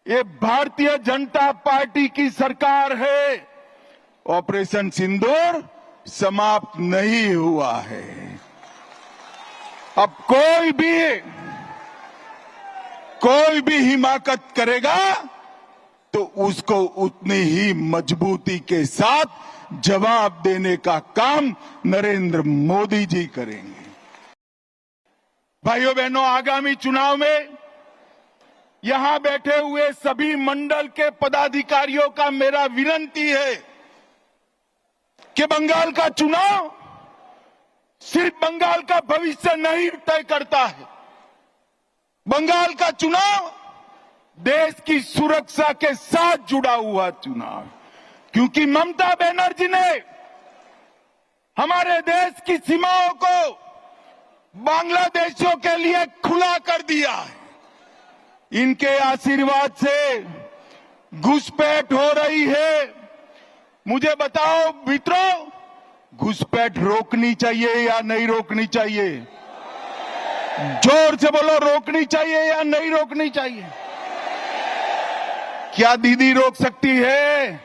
ये भारतीय जनता पार्टी की सरकार है। ऑपरेशन सिंदूर समाप्त नहीं हुआ है। अब कोई भी हिमाकत करेगा तो उसको उतनी ही मजबूती के साथ जवाब देने का काम नरेंद्र मोदी जी करेंगे। भाइयों बहनों, आगामी चुनाव में यहां बैठे हुए सभी मंडल के पदाधिकारियों का मेरा विनती है कि बंगाल का चुनाव सिर्फ बंगाल का भविष्य नहीं तय करता है। बंगाल का चुनाव देश की सुरक्षा के साथ जुड़ा हुआ चुनाव, क्योंकि ममता बनर्जी ने हमारे देश की सीमाओं को बांग्लादेशियों के लिए खुला कर दिया है। इनके आशीर्वाद से घुसपैठ हो रही है। मुझे बताओ मित्रों, घुसपैठ रोकनी चाहिए या नहीं रोकनी चाहिए? जोर से बोलो, रोकनी चाहिए या नहीं रोकनी चाहिए? क्या दीदी रोक सकती है?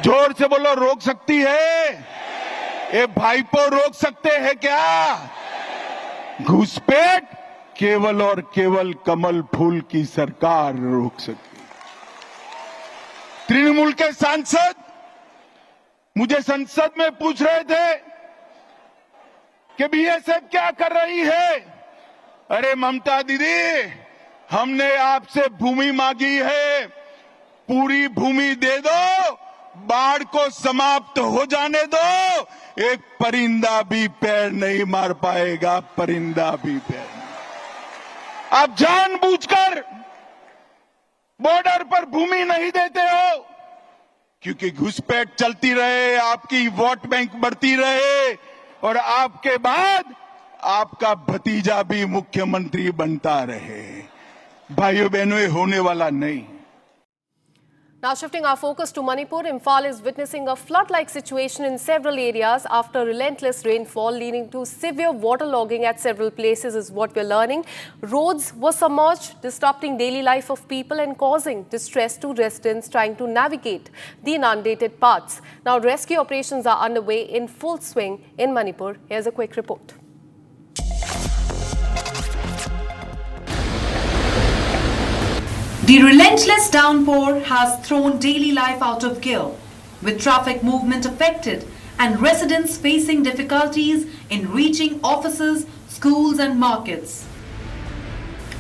जोर से बोलो, रोक सकती है? ये भाईपो रोक सकते हैं क्या? घुसपैठ केवल और केवल कमल फूल की सरकार रोक सकती है। तृणमूल के सांसद मुझे संसद में पूछ रहे थे कि बीएसएफ क्या कर रही है। अरे ममता दीदी, हमने आपसे भूमि मांगी है, पूरी भूमि दे दो, बाढ़ को समाप्त हो जाने दो। एक परिंदा भी पैर नहीं मार पाएगा, परिंदा भी पैर नहीं। आप जानबूझकर बॉर्डर पर भूमि नहीं देते हो क्योंकि घुसपैठ चलती रहे, आपकी वोट बैंक बढ़ती रहे और आपके बाद आपका भतीजा भी मुख्यमंत्री बनता रहे। भाइयों बहनों, ये होने वाला नहीं। Now shifting our focus to Manipur, Imphal is witnessing a flood-like situation in several areas after relentless rainfall leading to severe waterlogging at several places is what we're learning. Roads were submerged, disrupting daily life of people and causing distress to residents trying to navigate the inundated paths. Now rescue operations are underway in full swing in Manipur. Here's a quick report. The relentless downpour has thrown daily life out of gear, with traffic movement affected and residents facing difficulties in reaching offices, schools and markets.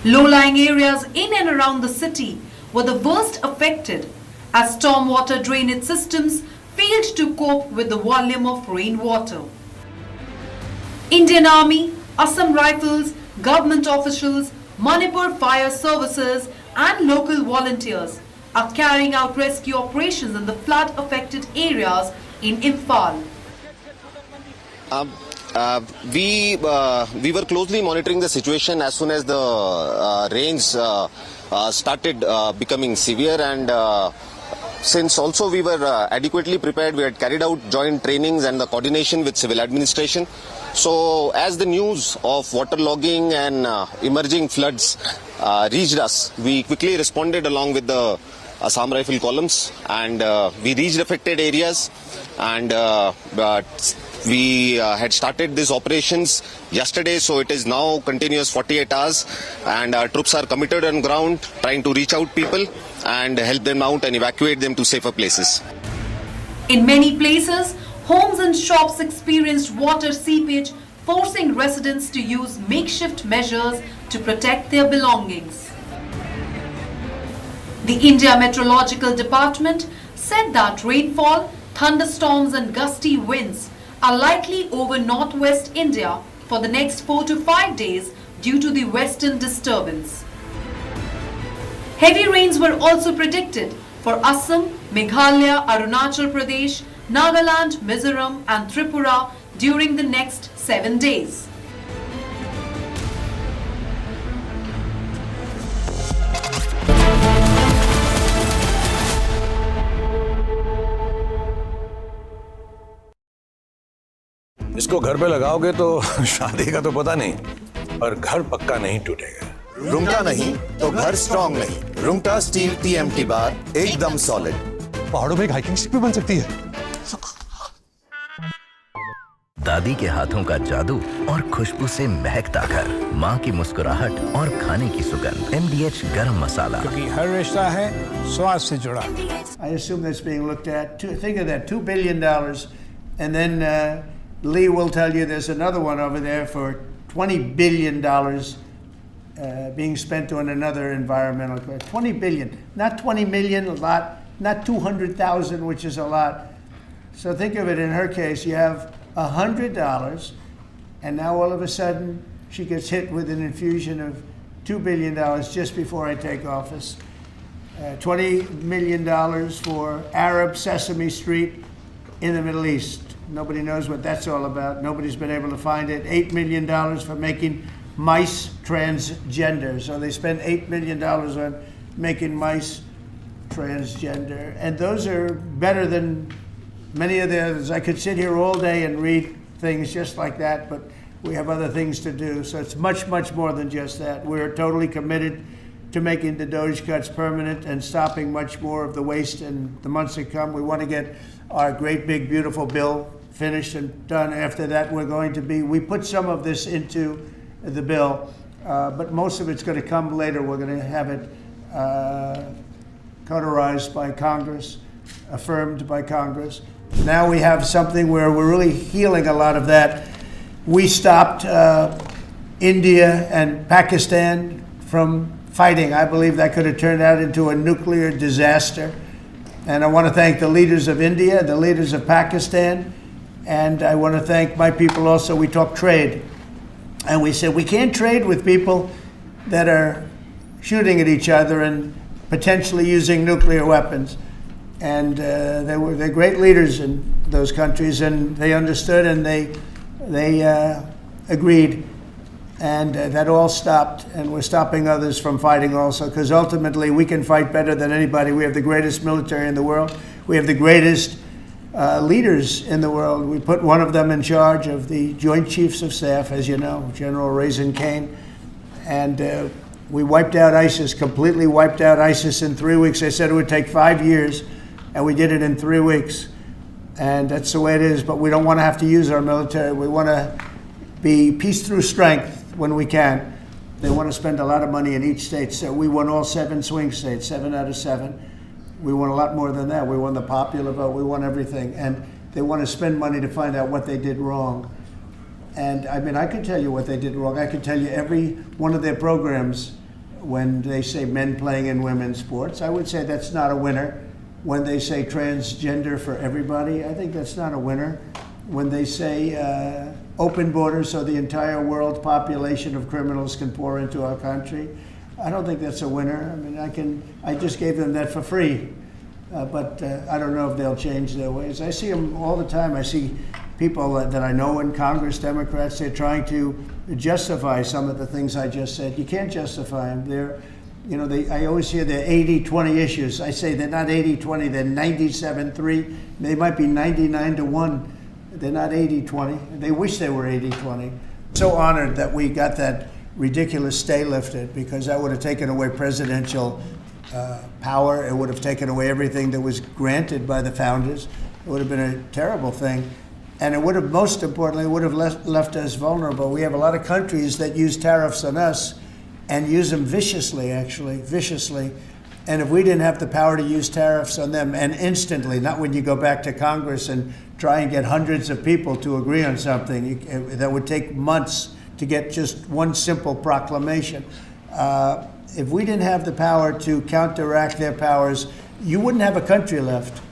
Low-lying areas in and around the city were the worst affected as stormwater drainage systems failed to cope with the volume of rainwater. Indian Army, Assam Rifles, government officials, Manipur Fire Services and local volunteers are carrying out rescue operations in the flood-affected areas in Imphal. We were closely monitoring the situation as soon as the rains started becoming severe, and since also we were adequately prepared, we had carried out joint trainings and the coordination with civil administration. So as the news of waterlogging and emerging floods reached us, we quickly responded along with the Assam Rifle columns, and we reached affected areas, and we had started these operations yesterday, so it is now continuous 48 hours, and our troops are committed on ground trying to reach out people and help them out and evacuate them to safer places. In many places, homes and shops experienced water seepage, forcing residents to use makeshift measures to protect their belongings. The India Meteorological Department said that rainfall, thunderstorms and gusty winds are likely over northwest India for the next 4 to 5 days due to the western disturbance. Heavy rains were also predicted for Assam, Meghalaya, Arunachal Pradesh, Nagaland, Mizoram and Tripura during the next 7 days. इसको घर पे लगाओगे तो शादी का तो पता नहीं, पर घर पक्का नहीं टूटेगा। रुंगटा नहीं तो घर स्ट्रॉन्ग नहीं। रुंगटा स्टील TMT बार एकदम सॉलिड। पहाड़ों में एक हाइकिंग स्टिक भी बन सकती है। दादी के हाथों का जादू और खुशबू से महकता घर, माँ की मुस्कुराहट और खाने की सुगंध। MDH गरम मसाला, क्योंकि हर रिश्ता है स्वाद से जुड़ा। I assume that's being looked at. Think of that, $2 billion. And then Lee will tell you there's another one over there for $20 billion being spent on another environmental. 20 billion, not 20 million, a lot, not 200,000, which is a lot. So think of it, in her case, you have $100, and now all of a sudden she gets hit with an infusion of $2 billion just before I take office. $20 million for Arab Sesame Street in the Middle East. Nobody knows what that's all about. Nobody's been able to find it. $8 million for making mice transgender. So they spend $8 million on making mice transgender. And those are better than many of the others. I could sit here all day and read things just like that, but we have other things to do. So it's much, much more than just that. We're totally committed to making the DOGE cuts permanent and stopping much more of the waste in the months to come. We want to get our great big beautiful bill finished and done. After that, we put some of this into the bill, but most of it's going to come later. We're going to have it cauterized by Congress, affirmed by Congress. Now we have something where we're really healing a lot of that. We stopped India and Pakistan from fighting. I believe that could have turned out into a nuclear disaster. And I want to thank the leaders of India, the leaders of Pakistan, and I want to thank my people also. We talked trade, and we said we can't trade with people that are shooting at each other and potentially using nuclear weapons. And they're great leaders in those countries, and they understood and they agreed, and that all stopped. And we're stopping others from fighting also, because ultimately we can fight better than anybody. We have the greatest military in the world. We have the greatest leaders in the world. We put one of them in charge of the Joint Chiefs of Staff, as you know, General Raisin Kane, and we wiped out ISIS, completely wiped out ISIS in 3 weeks. They said it would take 5 years, and we did it in 3 weeks. And that's the way it is, but we don't want to have to use our military. We want to be peace through strength when we can. They want to spend a lot of money in each state. So we won all 7 swing states, 7 out of 7. We won a lot more than that. We won the popular vote. We won everything. And they want to spend money to find out what they did wrong. And I mean, I could tell you what they did wrong. I could tell you every one of their programs when they say men playing in women's sports. I would say that's not a winner. When they say transgender for everybody, I think that's not a winner. When they say open borders so the entire world population of criminals can pour into our country, I don't think that's a winner. I mean, I just gave them that for free, but I don't know if they'll change their ways. I see them all the time. I see people that I know in Congress, Democrats, they're trying to justify some of the things I just said. You can't justify them. I always hear they're 80-20 issues. I say they're not 80-20, they're 97-3. They might be 99-1. They're not 80-20. They wish they were 80-20. So honored that we got that ridiculous stay lifted, because that would have taken away presidential power. It would have taken away everything that was granted by the founders. It would have been a terrible thing. And it would have, most importantly, would have left us vulnerable. We have a lot of countries that use tariffs on us and use them viciously, actually, viciously. And if we didn't have the power to use tariffs on them, and instantly, not when you go back to Congress and try and get hundreds of people to agree on something, that would take months to get just one simple proclamation. If we didn't have the power to counteract their powers, you wouldn't have a country left.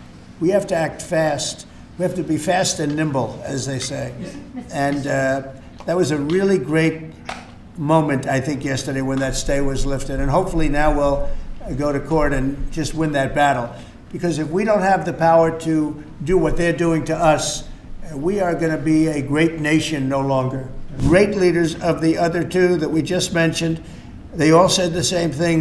We have to act fast. We have to be fast and nimble, as they say. And that was a really great moment, I think, yesterday when that stay was lifted. And hopefully now we'll go to court and just win that battle. Because if we don't have the power to do what they're doing to us, we are going to be a great nation no longer. Great leaders of the other two that we just mentioned, they all said the same thing.